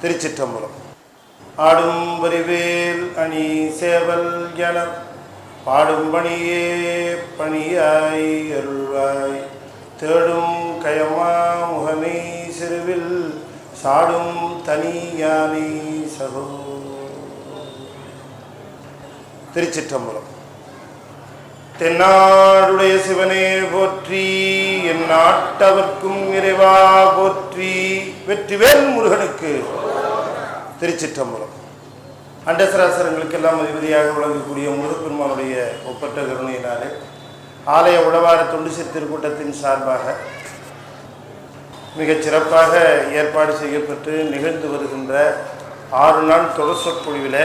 திருச்சிற்றம்பலம். ஆடும் வரிவேல் அணி சேவல் என பாடும் பணியே பணியாய் அருள்வாய். தேடும் கயமா முகனை சிறுவில் சாடும் தனி யானை சகோ. திருச்சிற்றம்பலம். தென்னாடுடைய சிவனே போற்றி, என் நாட்டவர்க்கும் இறைவா போற்றி. வெற்றிவேல் முருகனுக்கு. திருச்சிற்றம்பலம். அண்டசராசரங்களுக்கெல்லாம் அதிபதியாக விளங்கக்கூடிய முருகப்பெருமானுடைய ஒப்பற்ற கருணையினாலே ஆலய உழவார தொண்டு திருக்கூட்டத்தின் சார்பாக மிகச் சிறப்பாக ஏற்பாடு செய்யப்பட்டு நிகழ்ந்து வருகின்ற 6 நாள் தொடர் சொற்பொழிவில்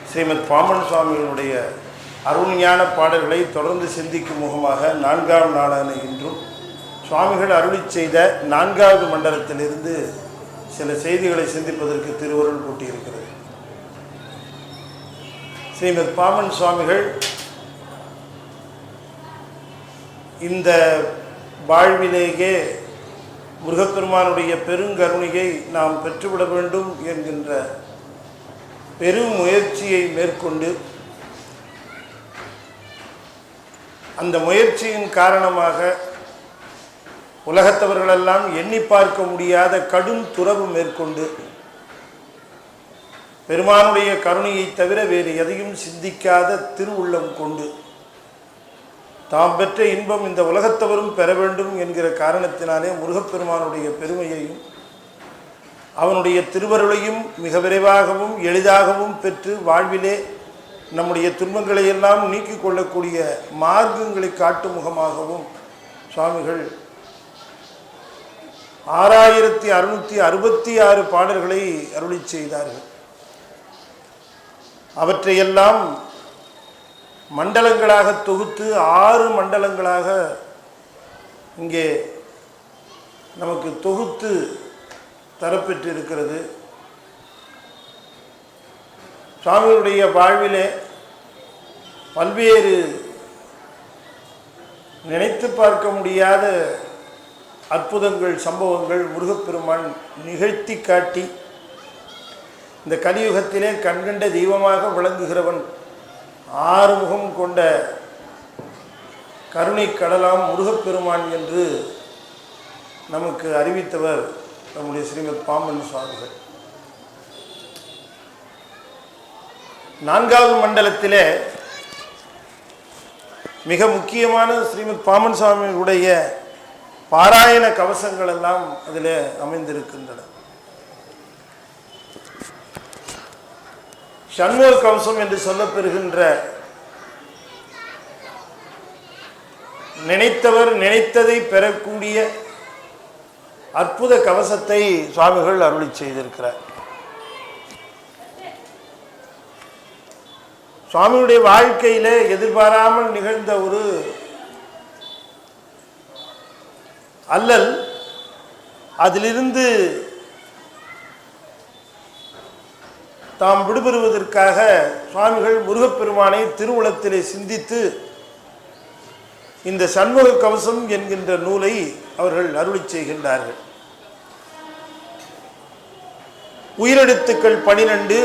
ஸ்ரீமத் பாம்பன் சுவாமிகளுடைய அருள்ஞான பாடல்களை தொடர்ந்து சிந்திக்கும் முகமாக 4ஆம் நாளான இன்றும் சுவாமிகள் அருளி செய்த 4வது மண்டலத்திலிருந்து சில செய்திகளை சிந்திப்பதற்கு திருவருள் கூட்டியிருக்கிறது. ஸ்ரீமத் பாம்பன் சுவாமிகள் இந்த வாழ்விலேயே முருகப்பெருமானுடைய பெருங்கருணையை நாம் பெற்றுவிட வேண்டும் என்கின்ற பெரும் முயற்சியை மேற்கொண்டு அந்த முயற்சியின் காரணமாக உலகத்தவர்களெல்லாம் எண்ணி பார்க்க முடியாத கடும் துறவு மேற்கொண்டு பெருமானுடைய கருணையை தவிர வேறு எதையும் சிந்திக்காத திருவுள்ளம் கொண்டு தாம் பெற்ற இன்பம் இந்த உலகத்தவரும் பெற வேண்டும் என்கிற காரணத்தினாலே முருகப்பெருமானுடைய பெருமையையும் அவனுடைய திருவருளையும் மிக விரைவாகவும் எளிதாகவும் பெற்று வாழ்விலே நம்முடைய துன்பங்களை எல்லாம் நீக்கிக் கொள்ளக்கூடிய மார்க்கங்களை காட்டும் முகமாகவும் சுவாமிகள் 6666 பாடல்களை அருளி செய்தார்கள். அவற்றையெல்லாம் மண்டலங்களாக தொகுத்து 6 மண்டலங்களாக இங்கே நமக்கு தொகுத்து தரப்பெற்று இருக்கிறது. சுவாமிகளுடைய வாழ்விலே பல்வேறு நினைத்து பார்க்க முடியாத அற்புதங்கள் சம்பவங்கள் முருகப்பெருமான் நிகழ்த்தி காட்டி இந்த கலியுகத்திலே கண்கண்ட தெய்வமாக விளங்குகிறவன் 6 முகம் கொண்ட கருணை கடலாம் முருகப்பெருமான் என்று நமக்கு அறிவித்தவர் நம்முடைய ஸ்ரீமத் பாம்பன் சுவாமிகள். 4வது மண்டலத்திலே மிக முக்கியமான ஸ்ரீமத் பாம்பன் சுவாமிகளுடைய பாராயண கவசங்கள் எல்லாம் அதில் அமைந்திருக்கின்றன. சண்முக கவசம் என்று சொல்லப்பெறுகின்ற நினைத்தவர் நினைத்ததை பெறக்கூடிய அற்புத கவசத்தை சுவாமிகள் அருளி செய்திருக்கிறார். சுவாமியுடைய வாழ்க்கையில எதிர்பாராமல் நிகழ்ந்த ஒரு அல்லல், அதிலிருந்து தாம் விடுபெறுவதற்காக சுவாமிகள் முருகப்பெருமானை திருவுளத்திலே சிந்தித்து இந்த சண்முக கவசம் என்கின்ற நூலை அவர்கள் அருளி செய்கின்றார்கள். உயிரெழுத்துக்கள் 12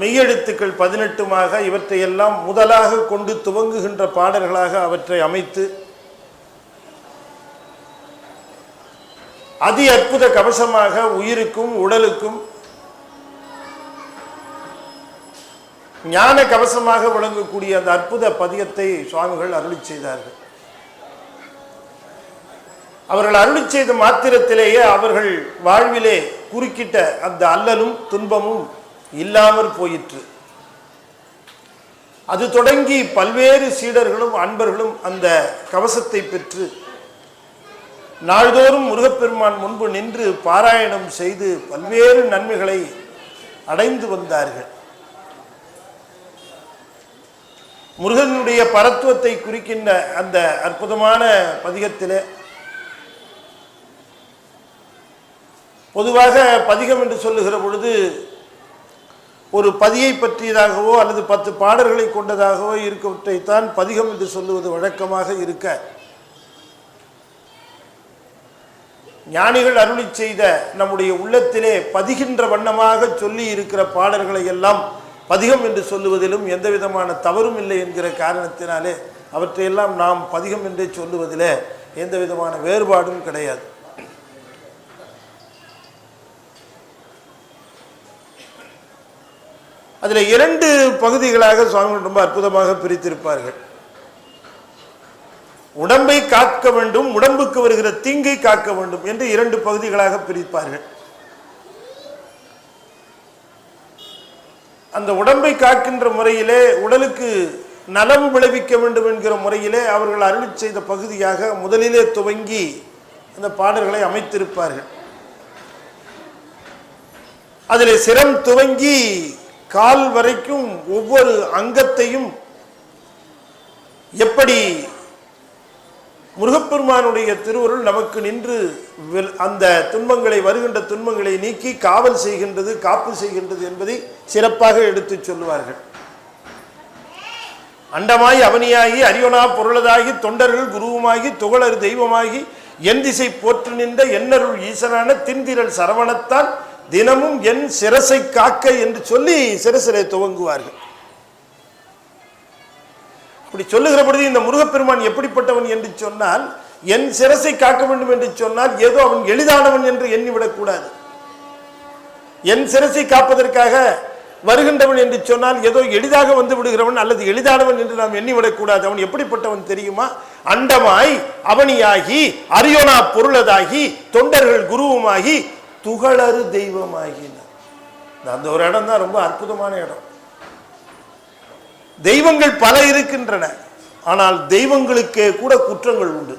மெய்யெழுத்துக்கள் 18 இவற்றையெல்லாம் முதலாக கொண்டு துவங்குகின்ற பாடல்களாக அவற்றை அமைத்து அதி அற்புத கவசமாக உயிருக்கும் உடலுக்கும் ஞான கவசமாக விளங்கக்கூடிய அந்த அற்புத பதிகத்தை சுவாமிகள் அருளி செய்தார்கள். அவர்கள் அருளி செய்த மாத்திரத்திலேயே அவர்கள் வாழ்விலே குறுக்கிட்ட அந்த அல்லலும் துன்பமும் இல்லாமற் போயிற்று. அது தொடங்கி பல்வேறு சீடர்களும் அன்பர்களும் அந்த கவசத்தை பெற்று நாள்தோறும் முருகப்பெருமான் முன்பு நின்று பாராயணம் செய்து பல்வேறு நன்மைகளை அடைந்து வந்தார்கள். முருகனுடைய பரத்துவத்தை குறிக்கின்ற அந்த அற்புதமான பதிகத்திலே பொதுவாக பதிகம் என்று சொல்லுகிற பொழுது ஒரு பதியை பற்றியதாகவோ அல்லது 10 பாடல்களை கொண்டதாகவோ இருக்கவற்றைத்தான் பதிகம் என்று சொல்லுவது வழக்கமாக இருக்க, ஞானிகள் அருளி செய்த நம்முடைய உள்ளத்திலே பதிகின்ற வண்ணமாக சொல்லி இருக்கிற பாடல்களை எல்லாம் பதிகம் என்று சொல்லுவதிலும் எந்த விதமான தவறும் இல்லை என்கிற காரணத்தினாலே அவற்றையெல்லாம் நாம் பதிகம் என்றே சொல்லுவதிலே எந்த விதமான வேறுபாடும் கிடையாது. அதில் 2 பகுதிகளாக சுவாமிகள் ரொம்ப அற்புதமாக பிரித்திருப்பார்கள். உடம்பை காக்க வேண்டும், உடம்புக்கு வருகிற தீங்கை காக்க வேண்டும் என்று 2 பகுதிகளாக பிரிப்பார்கள். அந்த உடம்பை காக்கின்ற முறையிலே, உடலுக்கு நலம் விளைவிக்க வேண்டும் என்கிற முறையிலே அவர்கள் அருளி செய்த பகுதியாக முதலிலே துவங்கி அந்த பாடல்களை அமைத்திருப்பார்கள். அதிலே சிரம் துவங்கி கால் வரைக்கும் ஒவ்வொரு அங்கத்தையும் எப்படி முருகப்பெருமானுடைய திருவருள் நமக்கு நின்று அந்த துன்பங்களை, வருகின்ற துன்பங்களை நீக்கி காவல் செய்கின்றது, காப்பு செய்கின்றது என்பதை சிறப்பாக எடுத்து சொல்லுவார்கள். அண்டமாய் அவனியாகி அரியோனா பொருளதாகி தொண்டர்கள் குருவுமாகி துகளறு தெய்வமாகி என் திசை போற்று நின்ற என்னருள் ஈசனான தின்திரள் சரவணத்தான் தினமும் என் சிரசை காக்க என்று சொல்லி சிரசிலே துவங்குவார்கள். அப்படி சொல்லுகிற பொழுது இந்த முருகப்பெருமான் எப்படிப்பட்டவன் என்று சொன்னால், என் சிரசை காக்க வேண்டும் என்று சொன்னால் ஏதோ அவன் எளிதானவன் என்று எண்ணிவிடக்கூடாது. என் சிரசை காப்பதற்காக வருகின்றவன் என்று சொன்னால் ஏதோ எளிதாக வந்து விடுகிறவன் அல்லது எளிதானவன் என்று நாம் எண்ணிவிடக்கூடாது. அவன் எப்படிப்பட்டவன் தெரியுமா? அண்டமாய் அவனியாகி அரியோனா பொருளதாகி தொண்டர்கள் குருவுமாகி துகளறு தெய்வமாகினார். அந்த ஒரு இடம் தான் ரொம்ப அற்புதமான இடம். தெய்வங்கள் பல இருக்கின்றன, ஆனால் தெய்வங்களுக்கே கூட குற்றங்கள் உண்டு.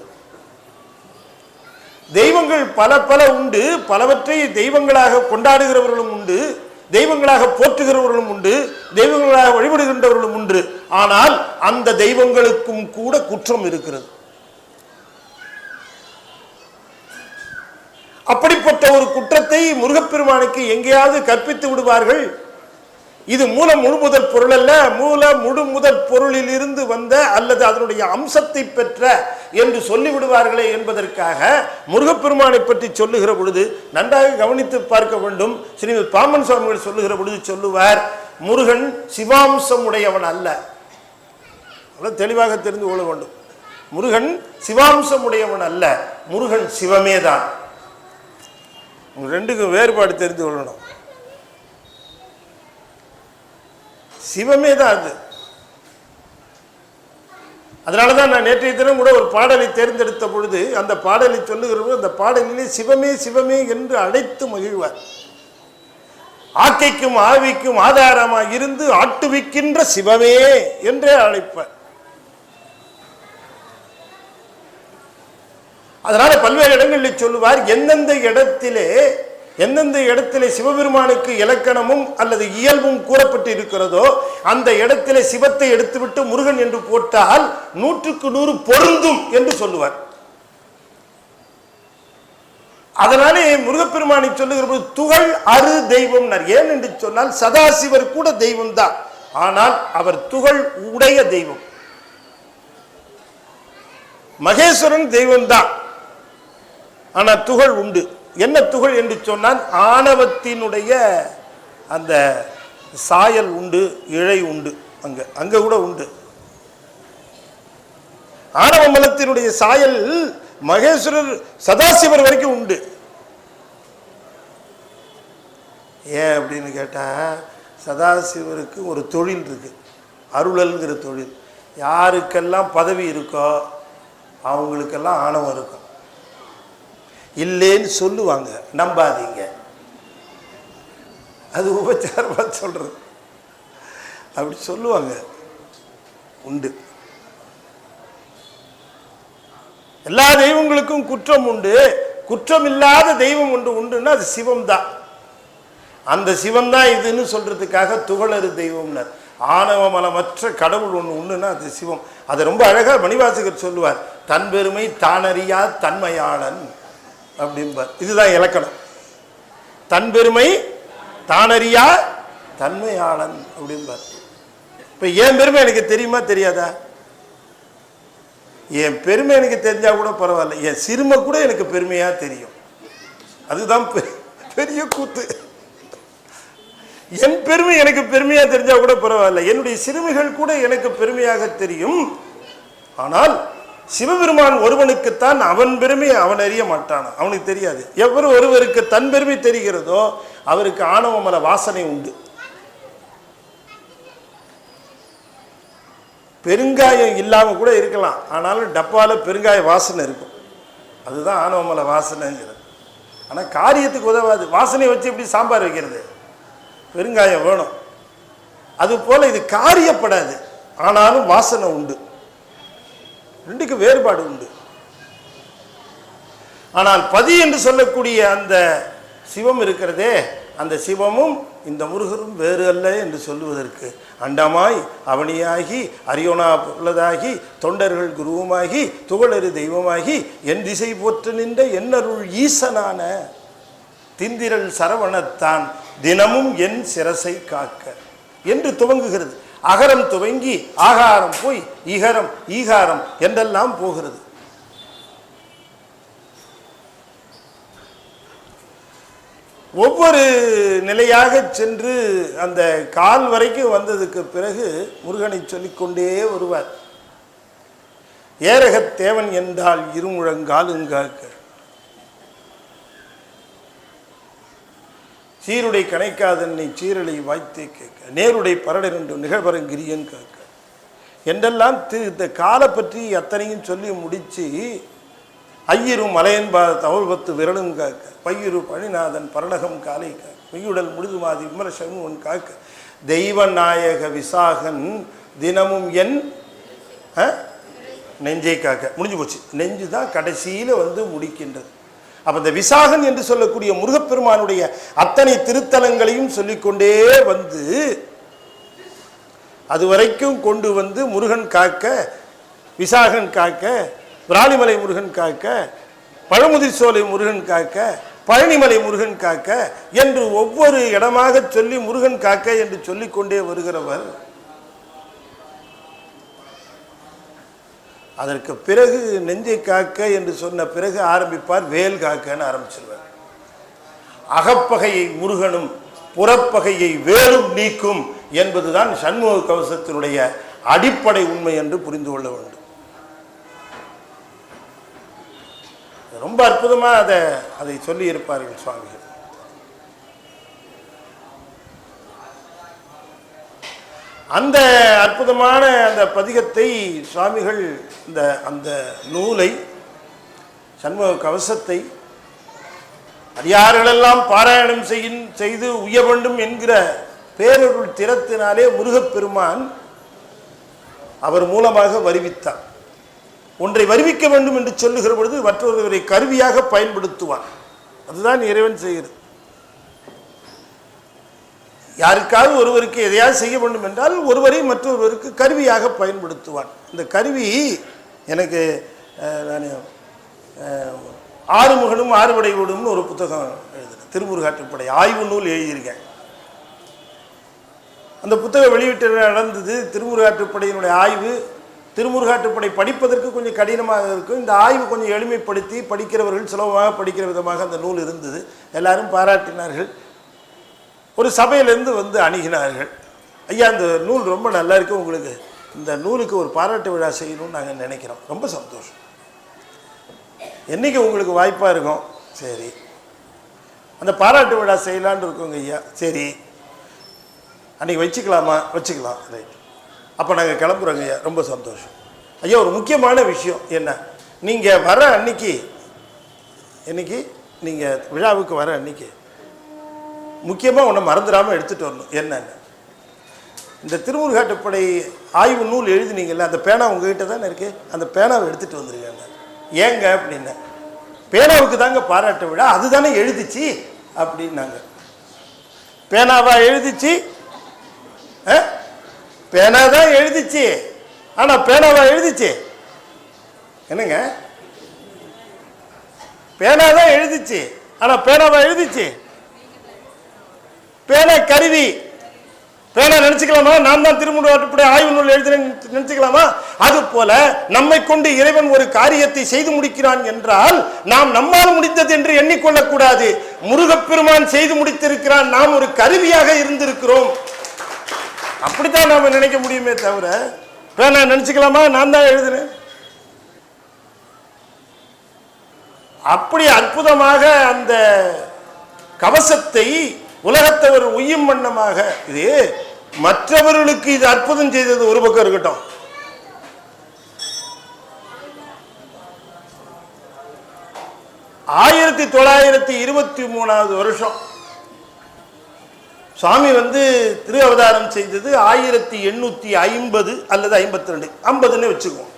தெய்வங்கள் பல பல உண்டு, பலவற்றை தெய்வங்களாக கொண்டாடுகிறவர்களும் உண்டு, தெய்வங்களாக போற்றுகிறவர்களும் உண்டு, தெய்வங்களாக வழிபடுகின்றவர்களும் உண்டு. ஆனால் அந்த தெய்வங்களுக்கும் கூட குற்றம் இருக்கிறது. அப்படிப்பட்ட ஒரு குற்றத்தை முருகப்பெருமானுக்கு எங்கேயாவது கற்பித்து விடுவார்கள். இது மூல முழு முதல் பொருள் அல்ல, மூல முழு முதல் பொருளில் இருந்து வந்த அல்லது அதனுடைய அம்சத்தை பெற்ற என்று சொல்லிவிடுவார்களே என்பதற்காக முருகப்பெருமானை பற்றி சொல்லுகிற பொழுது நன்றாக கவனித்து பார்க்க வேண்டும். ஸ்ரீமத் பாமன் சுவாமிகள் சொல்லுகிற பொழுது சொல்லுவார், முருகன் சிவாம்சம் உடையவன் அல்ல. தெளிவாக தெரிந்து கொள்ள வேண்டும். முருகன் சிவாம்சம் உடையவன் அல்ல, முருகன் சிவமேதான். ரெண்டுக்கும் வேறுபாடு தெரிந்து கொள்ளணும். சிவமே தான் அது. அதனாலதான் நான் நேற்றைய தினம் கூட ஒரு பாடலை தேர்ந்தெடுத்த பொழுது அந்த பாடலை சொல்லுகிற அந்த பாடலிலே சிவமே சிவமே என்று அழைத்து மகிழ்வார். ஆக்கைக்கும் ஆவிக்கும் ஆதாரமாக இருந்து ஆட்டுவிக்கின்ற சிவமே என்றே அழைப்பார். அதனால பல்வேறு இடங்களில் சொல்லுவார், எந்தெந்த இடத்திலே சிவபெருமானுக்கு இலக்கணமும் அல்லது இயல்பும் கூறப்பட்டு இருக்கிறதோ அந்த இடத்திலே சிவத்தை எடுத்துவிட்டு முருகன் என்று போட்டால் 100க்கு 100 பொருந்தும் என்று சொல்லுவார். அதனாலே முருகப்பெருமானை சொல்லுகிற போது துகள் அரு தெய்வம். ஏன் என்று சொன்னால் சதாசிவர் கூட தெய்வம் தான், ஆனால் அவர் துகள் உடைய தெய்வம். மகேஸ்வரன் தெய்வம் தான், ஆனால் துகள் உண்டு. என்ன துகள் என்று சொன்னால் ஆணவத்தினுடைய அந்த சாயல் உண்டு, இழை உண்டு, அங்க கூட உண்டு. ஆணவ மலத்தினுடைய சாயல் மகேஸ்வரர் சதாசிவர் வரைக்கும் உண்டு. ஏன் அப்படின்னு கேட்டா, சதாசிவருக்கு ஒரு தொழில் இருக்கு, அருளல்ங்கிற தொழில். யாருக்கெல்லாம் பதவி இருக்கோ அவங்களுக்கெல்லாம் ஆணவம் இருக்கும். இல்லைன்னு சொல்லுவாங்க, நம்பாதீங்க, அது உபச்சாரமா சொல்றது. அப்படி சொல்லுவாங்க, உண்டு. எல்லா தெய்வங்களுக்கும் குற்றம் உண்டு. குற்றம் இல்லாத தெய்வம் ஒன்று உண்டுன்னா அது சிவம் தான். அந்த சிவம் தான் இதுன்னு சொல்றதுக்காக துகளறு தெய்வம்னார். ஆணவ மலமற்ற கடவுள் ஒன்று உண்டுன்னா அது சிவம். அதை ரொம்ப அழகா மணிவாசகர் சொல்லுவார், தன் பெருமை தானறியா தன்மையாளன் அப்படின்பார். இதுதான் இலக்கணம். தன் பெருமை தானறியா தன்மையாளன் அப்படின்பார். இப்ப என் பெருமை எனக்கு தெரியுமா தெரியாதா? என் பெருமை எனக்கு தெரிஞ்சா கூட பரவாயில்ல, என் சிறுமை கூட எனக்கு பெருமையா தெரியும். அதுதான் பெரிய கூத்து. என் பெருமை எனக்கு பெருமையா தெரிஞ்சா கூட பரவாயில்ல, என்னுடைய சிறுமிகள் கூட எனக்கு பெருமையாக தெரியும். ஆனால் சிவபெருமான் ஒருவனுக்குத்தான் அவன் பெருமை அவன் அறிய மாட்டான், அவனுக்கு தெரியாது. எவர் ஒருவருக்கு தன் பெருமை தெரிகிறதோ அவருக்கு ஆணவமல வாசனை உண்டு. பெருங்காயம் இல்லாம கூட இருக்கலாம், ஆனாலும் டப்பால பெருங்காய வாசனை இருக்கும். அதுதான் ஆணவமல வாசனைங்கிறது. ஆனா காரியத்துக்கு உதவாது. வாசனை வச்சு எப்படி சாம்பார் வைக்கிறது? பெருங்காயம் வேணும். அது போல இது காரியப்படாது, ஆனாலும் வாசனை உண்டு. ரெண்டுக்கு வேறுபாடு உண்டு. ஆனால் பதி என்று சொல்லக்கூடிய அந்த சிவம் இருக்கிறதே, அந்த சிவமும் இந்த முருகரும் வேறு அல்ல என்று சொல்லுவதற்கு அண்டமாய் அவனியாகி அரியோனா உள்ளதாகி தொண்டர்கள் குருவுமாகி துகளறு தெய்வமாகி என் திசை போற்று நின்ற என்னருள் ஈசனான திந்திரல் சரவணத்தான் தினமும் என் சிரசை காக்க என்று துவங்குகிறது. அகரம் துவங்கி ஆகாரம் போய் ஈகரம் ஈகாரம் என்றெல்லாம் போகிறது. ஒவ்வொரு நிலையாக சென்று அந்த கால் வரைக்கும் வந்ததுக்கு பிறகு முருகனை சொல்லிக்கொண்டே வருவார். ஏரகத் தேவன் என்றால் இருமுழங்காலுங்காக்க, சீருடை கணைக்காதன்னை சீரலை வாய்த்தே கேட்க, நேருடை பரடரென்று நிகழ்பரங்கிரியன் காக்க என்றெல்லாம் இந்த காலை பற்றி அத்தனையும் சொல்லி முடிச்சு ஐயரும் மலையன்பா தவழ்பத்து விரலும் காக்க, பையுரு பழிநாதன் பரணகம் காலை காக்க, மெய்யுடல் முழுதுமாதி விமல சண்முகன் காக்க, தெய்வ நாயக விசாகன் தினமும் என் நெஞ்சை காக்க. முடிஞ்சு போச்சு. நெஞ்சு தான் கடைசியில் வந்து முடிக்கின்றது. அப்போ இந்த விசாகன் என்று சொல்லக்கூடிய முருகப்பெருமானுடைய அத்தனை திருத்தலங்களையும் சொல்லிக்கொண்டே வந்து அது வரைக்கும் கொண்டு வந்து முருகன் காக்க, விசாகன் காக்க, விராலிமலை முருகன் காக்க, பழமுதிர் சோலை முருகன் காக்க, பழனிமலை முருகன் காக்க என்று ஒவ்வொரு இடமாக சொல்லி முருகன் காக்க என்று சொல்லிக்கொண்டே வருகிறவர். அதற்கு பிறகு நெஞ்சை காக்க என்று சொன்ன பிறகு ஆரம்பிப்பார் வேல் காக்கன்னு ஆரம்பிச்சிருவார். அகப்பகையை முருகனும் புறப்பகையை வேலும் நீக்கும் என்பதுதான் சண்முக கவசத்தினுடைய அடிப்படை உண்மை என்று புரிந்து கொள்ள வேண்டும். ரொம்ப அற்புதமாக அதை சொல்லி இருப்பார்கள் சுவாமிகள். அந்த அற்புதமான அந்த பதிகத்தை சுவாமிகள் அந்த நூலை சண்முக கவசத்தை அடியார்களெல்லாம் பாராயணம் செய்து உய்ய வேண்டும் என்கிற பேரருள் திறத்தினாலே முருகப்பெருமான் அவர் மூலமாக வருவித்தார். ஒன்றை வருவிக்க வேண்டும் என்று சொல்லுகிற பொழுது மற்றொருவரை கருவியாக பயன்படுத்துவான். அதுதான் இறைவன் செய்கிறது. யாருக்காவது ஒருவருக்கு எதையாவது செய்ய வேண்டும் என்றால் ஒருவரை மற்றொருவருக்கு கருவியாக பயன்படுத்துவான். இந்த கருவி எனக்கு நான் ஆறுமுகனும் ஆறுபடை வீடும்னு ஒரு புத்தகம் எழுதுனேன். திருமுருகாற்றுப்படை ஆய்வு நூல் எழுதியிருக்கேன். அந்த புத்தகம் வெளியிட்டு நடந்தது. திருமுருகாற்றுப்படையினுடைய ஆய்வு. திருமுருகாற்றுப்படை படிப்பதற்கு கொஞ்சம் கடினமாக இருக்கும். இந்த ஆய்வு கொஞ்சம் எளிமைப்படுத்தி படிக்கிறவர்கள் சுலபமாக படிக்கிற விதமாக அந்த நூல் இருந்தது. எல்லாரும் பாராட்டினார்கள். ஒரு சபையிலேருந்து வந்து அணுகினார்கள். ஐயா, இந்த நூல் ரொம்ப நல்லா இருக்கு, உங்களுக்கு இந்த நூலுக்கு ஒரு பாராட்டு விழா செய்யணும்னு நாங்கள் நினைக்கிறோம். ரொம்ப சந்தோஷம். என்றைக்கு உங்களுக்கு வாய்ப்பாக இருக்கும்? சரி, அந்த பாராட்டு விழா செய்யலான்னு இருக்கோங்க ஐயா. சரி, அன்றைக்கி வச்சுக்கலாமா? வச்சுக்கலாம். ரைட், அப்போ நாங்கள் கிளம்புறோங்க ஐயா. ரொம்ப சந்தோஷம் ஐயா. ஒரு முக்கியமான விஷயம் என்ன, நீங்கள் வர அன்னைக்கு, இன்னைக்கு நீங்கள் விழாவுக்கு வர அன்னைக்கு முக்கியமாக ஒன்று மறந்துடாமல் எடுத்துகிட்டு வரணும். என்னன்னு, இந்த திருமுருகாற்றுப்படை ஆய்வு நூல் எழுதினீங்கல்ல, அந்த பேனா உங்ககிட்ட தானே இருக்குது, அந்த பேனாவை எடுத்துகிட்டு வந்துருக்கேன். ஏங்க அப்படின்னா, பேனாவுக்கு தாங்க பாராட்டு விழா, அதுதானே எழுதிச்சு அப்படின்னாங்க. பேனாவா எழுதிச்சு? பேனா தான் எழுதிச்சு, ஆனால் பேனாவா எழுதிச்சு? என்னங்க, பேனா தான் எழுதிச்சு, ஆனால் பேனாவா எழுதிச்சு? பேனா கருவி, பேனா நினைச்சுக்கலாமா? நான் தான் திருமுறை ஆய்வு நூல் எழுதுறேன் நினைச்சுக்கலாமா? அது போல நம்மை கொண்டு இறைவன் ஒரு காரியத்தை செய்து முடிக்கிறான் என்றால் நாம் நம்மால் முடிந்தது என்று எண்ணிக்கொள்ளக்கூடாது. முருகப்பெருமான் செய்து முடித்திருக்கிறான், நாம் ஒரு கருவியாக இருந்திருக்கிறோம். அப்படித்தான் நாம நினைக்க முடியுமே தவிர பேனா நினைச்சுக்கலாமா நான் தான் எழுதுறேன். அப்படி அற்புதமாக அந்த கவசத்தை உலகத்தவர் உய்யும் வண்ணமாக, இது மற்றவர்களுக்கு இது அற்புதம் செய்தது ஒரு பக்கம் இருக்கட்டும், 1923 வருஷம் சுவாமி திரு அவதாரம் செய்தது 1850 அல்லது 52, 50ன்னு வச்சுக்குவோம்.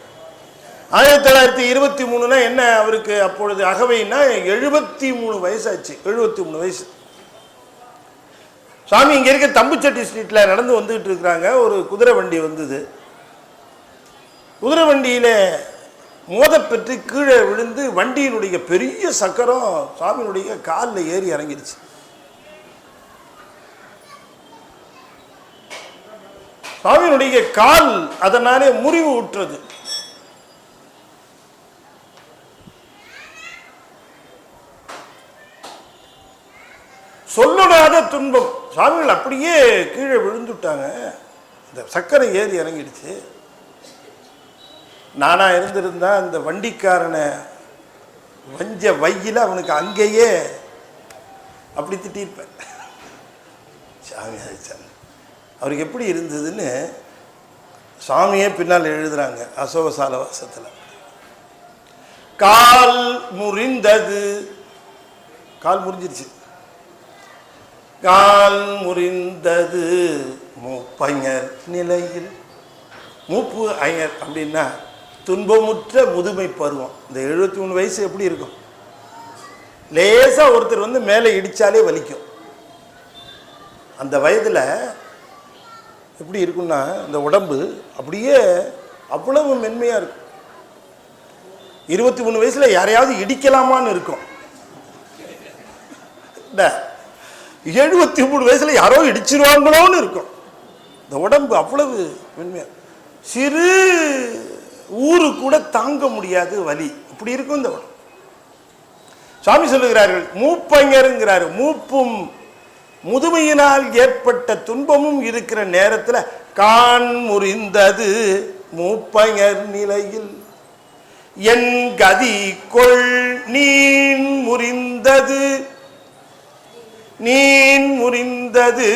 1923 என்ன அவருக்கு அப்பொழுது அகவைன்னா 73 வயசாச்சு. 73 வயசு. சுவாமி இங்க இருக்க தம்புச்சட்டி ஸ்ட்ரீட்ல நடந்து வந்துட்டு இருக்கிறாங்க. ஒரு குதிரை வண்டி வந்தது. குதிரை வண்டியில மோதப்பெற்று கீழே விழுந்து வண்டியினுடைய பெரிய சக்கரம் சுவாமியினுடைய காலில் ஏறி இறங்கிடுச்சு. சுவாமியினுடைய கால் அதனாலே முறிவு உற்றது. சொல்லடாத துன்பம். சுவாமிகள் அப்படியே கீழே விழுந்துட்டாங்க. இந்த சக்கரை ஏறி இறங்கிடுச்சு. நானா இருந்திருந்தா அந்த வண்டிக்காரனை வஞ்ச வையில அவனுக்கு அங்கேயே அப்படி திட்டிருப்பேன். சாமி அவருக்கு எப்படி இருந்ததுன்னு சாமியே பின்னால் எழுதுறாங்க அசோகசால வாசத்தில். கால் முறிந்தது, கால் முறிஞ்சிருச்சு. கால் முறிந்தது மூப்பையர் நிலையில். மூப்பு ஐயர் அப்படின்னா துன்பமுற்ற முதுமை பருவம். இந்த 73 வயசு எப்படி இருக்கும்? லேசா ஒருத்தர் மேலே இடிச்சாலே வலிக்கும். அந்த வயதுல எப்படி இருக்கும்னா இந்த உடம்பு அப்படியே அவ்வளவு மென்மையா இருக்கும். 23 வயசுல யாரையாவது இடிக்கலாமான்னு இருக்கும். 73 வயசுல யாரோ இடிச்சிருவாங்களோன்னு இருக்கும். இந்த உடம்பு அவ்வளவு மென்மையா, சிறு ஊரு கூட தாங்க முடியாது வலி, இப்படி இருக்கும் இந்த உடம்பு. சுவாமி சொல்லுகிறார்கள் மூப்பையருங்கிறாரு. மூப்பும் முதுமையினால் ஏற்பட்ட துன்பமும் இருக்கிற நேரத்தில் கான் முறிந்தது மூப்பையர் நிலையில் என் கதி கொள் நீன் முறிந்தது. நீன் முறிந்தது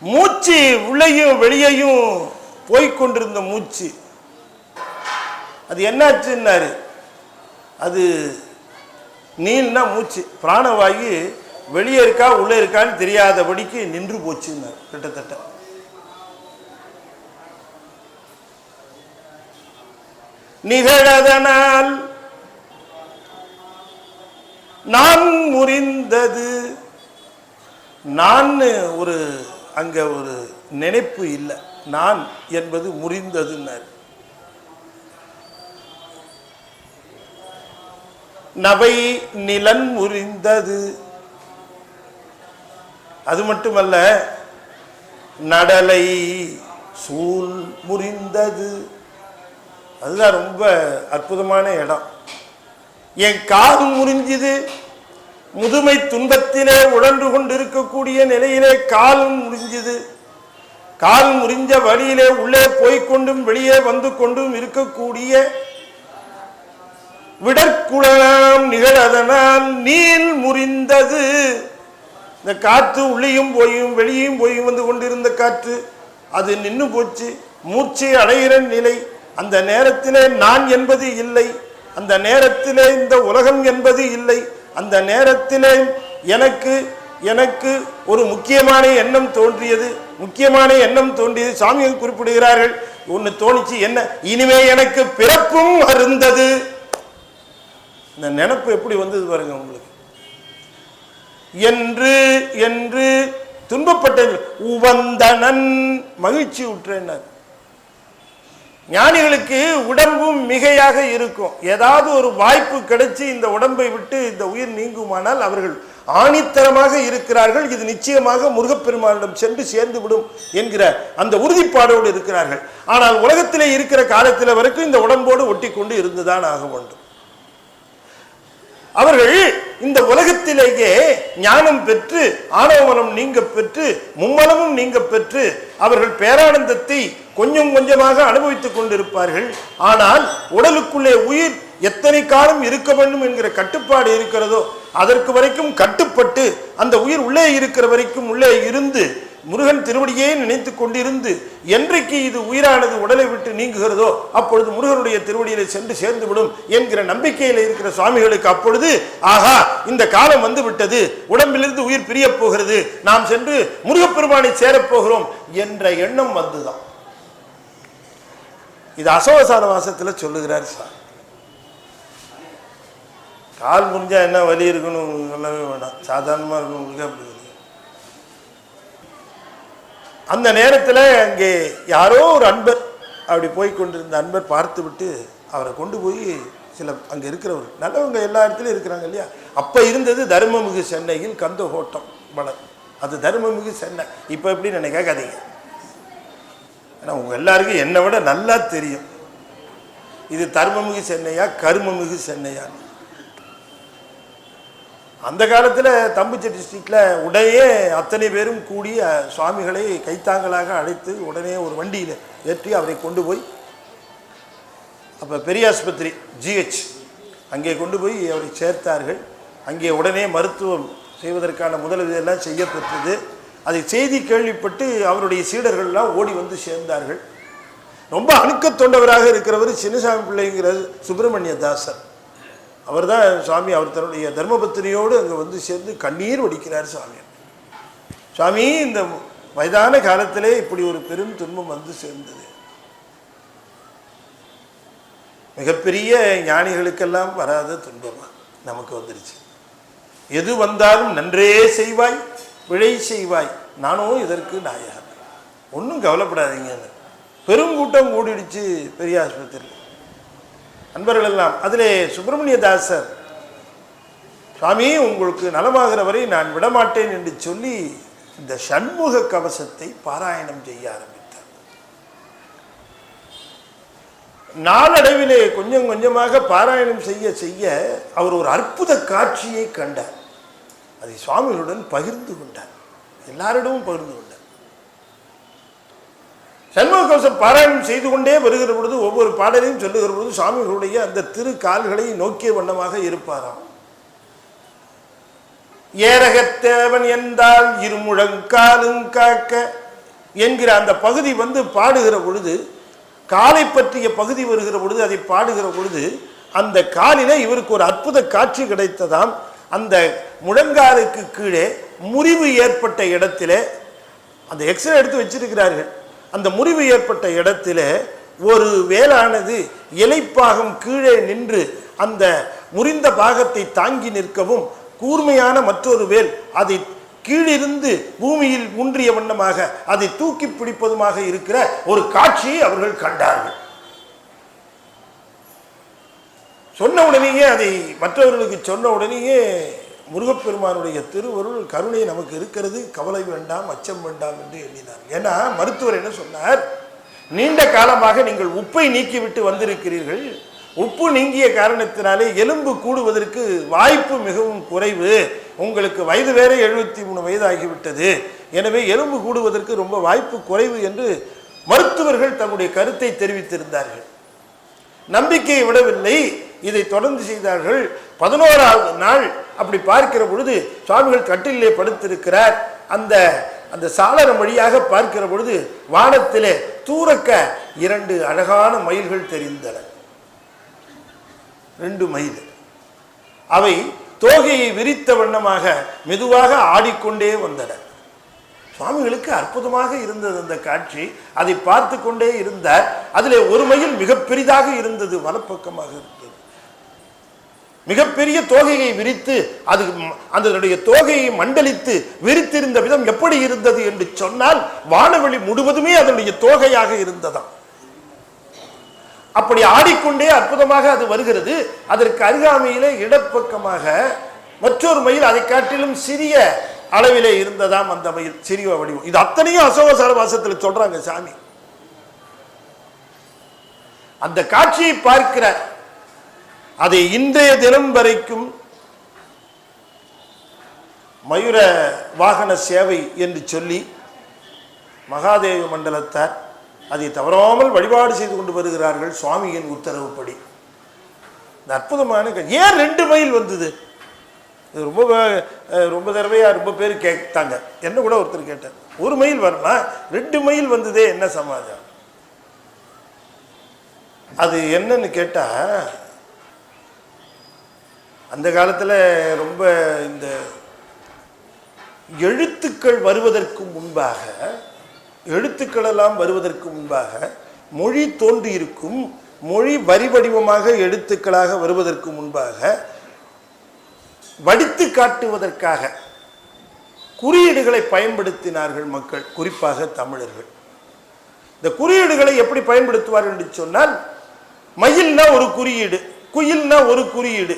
மூச்சு உள்ளேயும் வெளியையும் போய்கொண்டிருந்த மூச்சு. அது என்னாச்சுன்னாரு, அது நீல்னா மூச்சு, பிராணவாயு வெளியே இருக்கா உள்ளே இருக்கான்னு தெரியாதபடிக்கு நின்று போச்சுன்னாரு. கிட்டத்தட்ட நிகழதனால் நான் முறிந்தது. நான் ஒரு அங்க ஒரு நினைப்பு இல்லை, நான் என்பது முறிந்ததுன்னாரு. நவை நிலன் முறிந்தது. அது மட்டுமல்ல, நடலை சூழ் முறிந்தது. அதுதான் ரொம்ப அற்புதமான இடம். என் காது முறிஞ்சுது. முதுமை துன்பத்திலே உழன்று கொண்டிருக்கக்கூடிய நிலையிலே காலும் முறிஞ்சுது. கால் முறிஞ்ச வழியிலே உள்ளே போய்கொண்டும் வெளியே வந்து கொண்டும் இருக்கக்கூடிய விடற்குழலாம் நிகழதனால் நீள் முறிந்தது. இந்த காற்று உள்ளேயும் போயும் வெளியும் போயும் வந்து கொண்டிருந்த காற்று அது நின்று போச்சு. மூச்சை அடைகிற நிலை. அந்த நேரத்திலே நான் என்பது இல்லை. அந்த நேரத்திலே இந்த உலகம் என்பது இல்லை. அந்த நேரத்திலே எனக்கு எனக்கு ஒரு முக்கியமான எண்ணம் தோன்றியது. முக்கியமான எண்ணம் தோன்றியது. சாமிகள் குறிப்பிடுகிறார்கள், ஒன்று தோணிச்சு. என்ன? இனிமே எனக்கு பிறப்பும் அருந்தது. இந்த நினைப்பு எப்படி வந்தது பாருங்க உங்களுக்கு. என்று என்று துன்பப்பட்ட உவந்தனன் மகிழ்ச்சி உற்றேன். ஞானிகளுக்கு உடம்பும் மிகையாக இருக்கும். ஏதாவது ஒரு வாய்ப்பு கிடைச்சி இந்த உடம்பை விட்டு இந்த உயிர் நீங்குமானால் அவர்கள் ஆணித்தரமாக இருக்கிறார்கள். இது நிச்சயமாக முருகப்பெருமானிடம் சென்று சேர்ந்து விடும் என்கிற அந்த உறுதிப்பாடோடு இருக்கிறார்கள். ஆனால் உலகத்திலே இருக்கிற காலத்தில் வரைக்கும் இந்த உடம்போடு ஒட்டி கொண்டு இருந்துதான் ஆக வேண்டும். அவர்கள் இந்த உலகத்திலேயே ஞானம் பெற்று ஆணவமனம் நீங்க பெற்று மும்மலமும் நீங்க பெற்று அவர்கள் பேரானந்தத்தை கொஞ்சம் கொஞ்சமாக அனுபவித்துக் கொண்டிருப்பார்கள். ஆனால் உடலுக்குள்ளே உயிர் எத்தனை காலம் இருக்க வேண்டும் என்கிற கட்டுப்பாடு இருக்கிறதோ அதற்கு வரைக்கும் கட்டுப்பட்டு அந்த உயிர் உள்ளே இருக்கிற வரைக்கும் உள்ளே இருந்து முருகன் திருவடியே நினைத்து கொண்டிருந்து என்றைக்கு இது உயிரானது உடலை விட்டு நீங்குகிறதோ அப்பொழுது முருகனுடைய திருவடியிலே சென்று சேர்ந்து விடும் என்கிற நம்பிக்கையில் இருக்கிற சுவாமிகளுக்கு அப்பொழுது ஆகா இந்த காலம் வந்து விட்டது, உடம்பிலிருந்து உயிர் பிரிய போகிறது, நாம் சென்று முருகப்பெருமானை சேரப்போகிறோம் என்ற எண்ணம் வந்துதான். இது அசோகசார மாசத்தில் சொல்லுகிறார் சார். கால் முடிஞ்சா என்ன வலி இருக்கணும் சொல்லவே வேண்டாம், சாதாரணமாக இருக்கணும். அப்படி அந்த நேரத்தில் அங்கே யாரோ ஒரு அன்பர் அப்படி போய் கொண்டிருந்த அன்பர் பார்த்து விட்டு அவரை கொண்டு போய் சில அங்கே இருக்கிறவர் நல்லவங்க எல்லா இடத்துலையும் இருக்கிறாங்க இல்லையா. அப்போ இருந்தது தர்மமிகு சென்னையில் கந்த கோட்டம் மலர், அது தர்மமிகு சென்னை. இப்போ எப்படி நினைக்காதீங்க, ஏன்னா உங்கள் எல்லாருக்கும் என்னை விட நல்லா தெரியும் இது தர்மமிகு சென்னையா கருமமிகு சென்னையா. அந்த காலத்தில் தம்புச்செட்டி ஸ்ட்ரீட்டில் உடனே அத்தனை பேரும் கூடி சுவாமிகளை கைத்தாங்களாக அழைத்து உடனே ஒரு வண்டியில் ஏற்றி அவரை கொண்டு போய் அப்போ பெரிய ஆஸ்பத்திரி ஜிஹெச் அங்கே கொண்டு போய் அவரை சேர்த்தார்கள். அங்கே உடனே மருத்துவம் செய்வதற்கான முதலுதவியெல்லாம் செய்யப்பட்டது. அதை செய்தி கேள்விப்பட்டு அவருடைய சீடர்கள்லாம் ஓடி வந்து சேர்ந்தார்கள். ரொம்ப அணுக்கத் தொண்டவராக இருக்கிறவர் சின்னசாமி பிள்ளைங்கிற சுப்பிரமணிய தாசர். அவர் தான் சுவாமி, அவர் தன்னுடைய தர்மபத்திரியோடு அங்கே வந்து சேர்ந்து கண்ணீர் வடிக்கிறார். சுவாமி, சுவாமி இந்த வயதான காலத்திலே இப்படி ஒரு பெரும் துன்பம் வந்து சேர்ந்தது. மிகப்பெரிய ஞானிகளுக்கெல்லாம் வராத துன்பமா நமக்கு வந்துருச்சு. எது வந்தாலும் நன்றே செய்வாய் விழை செய்வாய், நானும் இதற்கு நாயகன், ஒன்றும் கவலைப்படாதீங்க. பெருங்கூட்டம் கூடிடுச்சு பெரிய ஆஸ்பத்திரி அன்பர்கள் எல்லாம். அதிலே சுப்பிரமணிய தாசர் சுவாமி உங்களுக்கு நலமாகிற வரை நான் விடமாட்டேன் என்று சொல்லி இந்த சண்முக கவசத்தை பாராயணம் செய்ய ஆரம்பித்தார். நாளடைவிலே கொஞ்சம் கொஞ்சமாக பாராயணம் செய்ய செய்ய அவர் ஒரு அற்புத காட்சியை கண்டார். அதை சுவாமிகளுடன் பகிர்ந்து கொண்டார், எல்லாரிடமும் பகிர்ந்து கொண்டார். சண்முக கவசம் பாராயணம் செய்து கொண்டே வருகிற பொழுது ஒவ்வொரு பாடலையும் சொல்லுகிற பொழுது சுவாமிகளுடைய அந்த திரு கால்களை நோக்கிய வண்ணமாக இருப்பாராம். ஏரகத்தேவன் என்றால் இருமுழங்காலும் காக்க என்கிற அந்த பகுதி வந்து பாடுகிற பொழுது, காலை பற்றிய பகுதி வருகிற பொழுது அதை பாடுகிற பொழுது அந்த காலில இவருக்கு ஒரு அற்புத காட்சி கிடைத்ததாம். அந்த முழங்காலுக்கு கீழே முறிவு ஏற்பட்ட இடத்திலே அந்த எக்ஸ்ரே எடுத்து வச்சிருக்கிறார்கள். அந்த முறிவு ஏற்பட்ட இடத்துல ஒரு வேலானது இலைப்பாகம் கீழே நின்று அந்த முறிந்த பாகத்தை தாங்கி நிற்கவும், கூர்மையான மற்றொரு வேல் அதை கீழிருந்து பூமியில் ஊன்றிய வண்ணமாக அதை தூக்கி பிடிப்பதுமாக இருக்கிற ஒரு காட்சியை அவர்கள் கண்டார்கள். சொன்ன உடனேயே அதை மற்றவர்களுக்கு சொன்ன உடனேயே முருகப்பெருமானுடைய திருவருள் கருணை நமக்கு இருக்கிறது, கவலை வேண்டாம் அச்சம் வேண்டாம் என்று எண்ணினார். ஏன்னா மருத்துவர் என்ன சொன்னார், நீண்ட காலமாக நீங்கள் உப்பை நீக்கிவிட்டு வந்திருக்கிறீர்கள், உப்பு நீங்கிய காரணத்தினாலே எலும்பு கூடுவதற்கு வாய்ப்பு மிகவும் குறைவு, உங்களுக்கு வயது வேற 73 வயது ஆகிவிட்டது, எனவே எலும்பு கூடுவதற்கு ரொம்ப வாய்ப்பு குறைவு என்று மருத்துவர்கள் தங்களுடைய கருத்தை தெரிவித்திருந்தார்கள். நம்பிக்கையை விடவில்லை, இதை தொடர்ந்து செய்தார்கள். 11வது நாள் அப்படி பார்க்கிற பொழுது சுவாமிகள் கட்டிலே படுத்திருக்கிறார். அந்த சாளரம் வழியாக பார்க்கிற பொழுது வானத்திலே தூரக்க 2 அழகான மயில்கள் தெரிந்தன. 2 மயில், அவை தோகையை விரித்த வண்ணமாக மெதுவாக ஆடிக்கொண்டே வந்தன. சுவாமிகளுக்கு அற்புதமாக இருந்தது அந்த காட்சி. அதை பார்த்து கொண்டே இருந்தார். அதிலே ஒரு மயில் மிக பெரிதாக இருந்தது, வலப்பக்கமாக இருந்தது. மிகப்பெரிய தோகையை விரித்து அது அதனுடைய தோகையை மண்டலித்து விரித்திருந்த விதம் எப்படி இருந்தது என்று சொன்னால் வானவெளி முழுவதுமே அதனுடைய தோகையாக இருந்ததாம். அப்படி ஆடிக்கொண்டே அற்புதமாக அது வருகிறது. அதற்கு அருகாமையிலே இடப்பக்கமாக மற்றொரு மயில் அதை காட்டிலும் சிறிய அளவிலே இருந்ததாம். அந்த மயில் சிறிய வடிவம். இது அத்தனையும் அசோகசார வாசத்தில் சொல்றாங்க சாமி. அந்த காட்சியை பார்க்கிறார். அதை இன்றைய தினம் வரைக்கும் மயூர வாகன சேவை என்று சொல்லி மகாதேவ மண்டலத்தார் அதை தவறாமல் வழிபாடு செய்து கொண்டு வருகிறார்கள் சுவாமியின் உத்தரவுப்படி. இந்த அற்புதமான ஏன் 2 மைல் வந்தது? ரொம்ப ரொம்ப தடவையா ரொம்ப பேர் கேட்டாங்க. என்ன கூட ஒருத்தர் கேட்டார், 1 மைல் வரலாம், 2 மைல் வந்ததே என்ன சமாச்சாரம்? அது என்னன்னு கேட்டா, அந்த காலத்துல ரொம்ப இந்த எழுத்துக்கள் வருவதற்கு முன்பாக, எழுத்துக்கள் எல்லாம் வருவதற்கு முன்பாக மொழி தோன்றி இருக்கும். மொழி வரி வடிவமாக எழுத்துக்களாக வருவதற்கு முன்பாக வடித்து காட்டுவதற்காக குறியீடுகளை பயன்படுத்தினார்கள் மக்கள், குறிப்பாக தமிழர்கள். இந்த குறியீடுகளை எப்படி பயன்படுத்துவார்கள் என்று சொன்னால், மயில்னா ஒரு குறியீடு, குயில்னா ஒரு குறியீடு,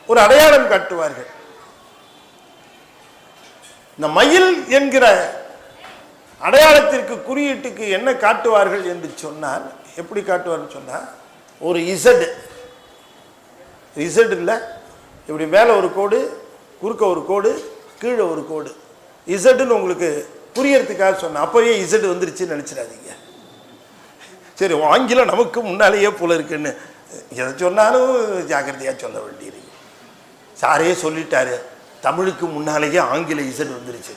ஒரு அடையாளம் காட்டுவார்கள். இந்த மயில் என்கிற அடையாளத்திற்கு குறியீட்டுக்கு என்ன காட்டுவார்கள் என்று சொன்னால், எப்படி காட்டுவார்கள் சொன்னால், ஒரு இசட் இல்லை, இப்படி மேலே ஒரு கோடு, குறுக்க ஒரு கோடு, கீழே ஒரு கோடு, இசட்டுன்னு உங்களுக்கு புரியறதுக்காக சொன்னேன். அப்போயே இசட் வந்துருச்சுன்னு நினச்சிடாதீங்க. சரி, ஆங்கிலம் நமக்கு முன்னாலேயே போல இருக்குன்னு எதை சொன்னாலும் ஜாக்கிரதையாக சொல்ல வேண்டியிருக்கு. சாரே சொல்லிட்டாரு, தமிழுக்கு முன்னாலேயே ஆங்கில இசட் வந்துருச்சு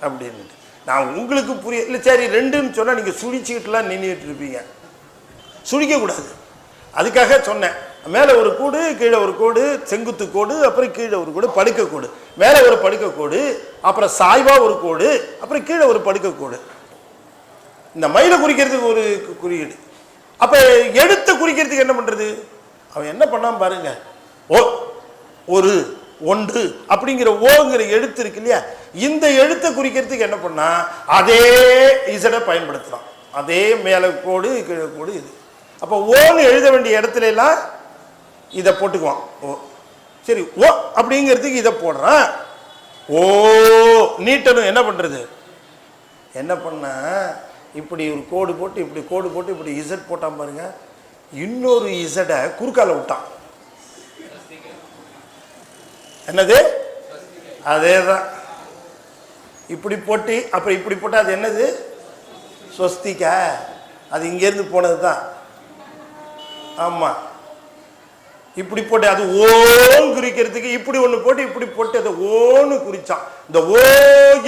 அப்படின்ட்டு. நான் உங்களுக்கு புரிய இல்லை, சரி 2ன்னு சொன்னால் நீங்கள் சுழிச்சிக்கிட்டுலாம் நின்றுட்டு இருப்பீங்க. சுழிக்கக்கூடாது, அதுக்காக சொன்னேன். மேலே ஒரு கோடு, கீழே ஒரு கோடு, செங்குத்து கோடு, அப்புறம் கீழே ஒரு கோடு, படுக்க கோடு, மேலே ஒரு படுக்க கோடு, அப்புறம் சாய்வா ஒரு கோடு, அப்புறம் கீழே ஒரு படுக்க கோடு. இந்த மயிலை குறிக்கிறதுக்கு ஒரு குறியீடு. அப்போ எழுத்தை குறிக்கிறதுக்கு என்ன பண்ணுறது? அவன் என்ன பண்ணாம பாருங்க, ஓ ஒரு ஒன்று அப்படிங்கிற ஓங்கிற எழுத்து இருக்கு இல்லையா, இந்த எழுத்தை குறிக்கிறதுக்கு என்ன பண்ணா அதே இசடை பயன்படுத்தலாம். அதே மேலே கோடு கீழே கோடு இது. அப்போ ஓன்னு எழுத வேண்டிய இடத்துல எல்லாம் இதை போட்டுக்குவான். ஓ சரி, ஓ அப்படிங்கிறதுக்கு இதை போடுறான். ஓ நீட்டனும் என்ன பண்ணுறது, என்ன பண்ண இப்படி ஒரு கோடு போட்டு, இப்படி கோடு போட்டு, இப்படி இசட் போட்டான் பாருங்க, இன்னொரு இசடை குறுக்கால விட்டான். என்னது? அதே தான். இப்படி போட்டு அப்புறம் இப்படி போட்டு, அது என்னது? ஸ்வஸ்திகா. அது இங்கேருந்து போனது தான். ஆமாம், இப்படி போட்டு அது ஓன்னு குறிக்கிறதுக்கு இப்படி ஒன்று போட்டு இப்படி போட்டு அதை ஓன்னு குறிச்சான். இந்த ஓ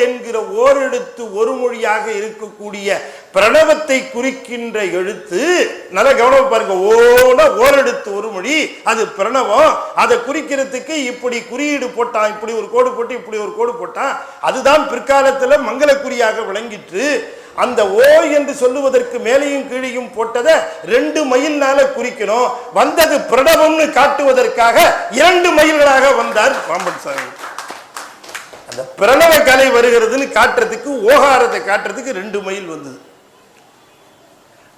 என்கிற ஓரெழுத்து ஒரு மொழியாக இருக்கக்கூடிய பிரணவத்தை குறிக்கின்ற எழுத்து, நல்ல கவனம் பாருங்க, ஓன ஓரெழுத்து ஒரு மொழி, அது பிரணவம். அதை குறிக்கிறதுக்கு இப்படி குறியீடு போட்டான், இப்படி ஒரு கோடு போட்டு இப்படி ஒரு கோடு போட்டான். அதுதான் பிற்காலத்தில் மங்களக்குறியாக விளங்கிற்று. அந்த ஓ என்று சொல்லுவதற்கு மேலையும் கீழையும் போட்டதை 2 மைல்னால குறிக்கணும். வந்தது பிரணவம்னு காட்டுவதற்காக 2 மைல்களாக வந்தார் பாம்பன் சாமி. அந்த பிரணவ கலை வருகிறதுன்னு காட்டுறதுக்கு, ஓகாரத்தை காட்டுறதுக்கு 2 மைல் வந்தது.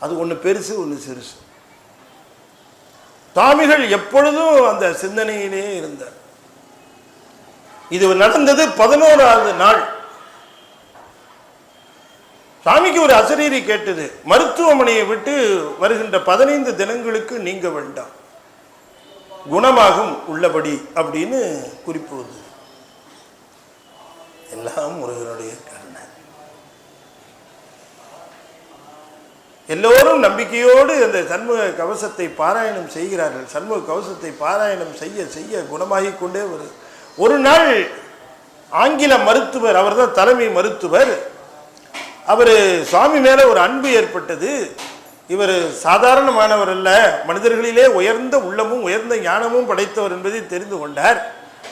அது ஒன்று பெருசு, ஒன்று சிறுசு. சுவாமிகள் எப்பொழுதும் அந்த சிந்தனையிலே இருந்தார். இது நடந்தது 11வது நாள். சாமிக்கு ஒரு அசரீரி கேட்டது, மருத்துவமனையை விட்டு வருகின்ற 15 தினங்களுக்கு நீங்க வேண்டாம், குணமாகும் உள்ளபடி அப்படின்னு குறிப்பு வந்தது. எல்லாம் முருகனுடைய கருணை. எல்லோரும் நம்பிக்கையோடு அந்த சண்முக கவசத்தை பாராயணம் செய்கிறார்கள். சண்முக கவசத்தை பாராயணம் செய்ய செய்ய குணமாகி கொண்டே வருது. ஒரு நாள் ஆங்கில மருத்துவர், அவர் தான் தலைமை மருத்துவர், அவர் சுவாமி மேலே ஒரு அன்பு ஏற்பட்டது. இவர் சாதாரணமானவர் அல்ல, மனிதர்களிலே உயர்ந்த உள்ளமும் உயர்ந்த ஞானமும் படைத்தவர் என்பதை தெரிந்து கொண்டார்.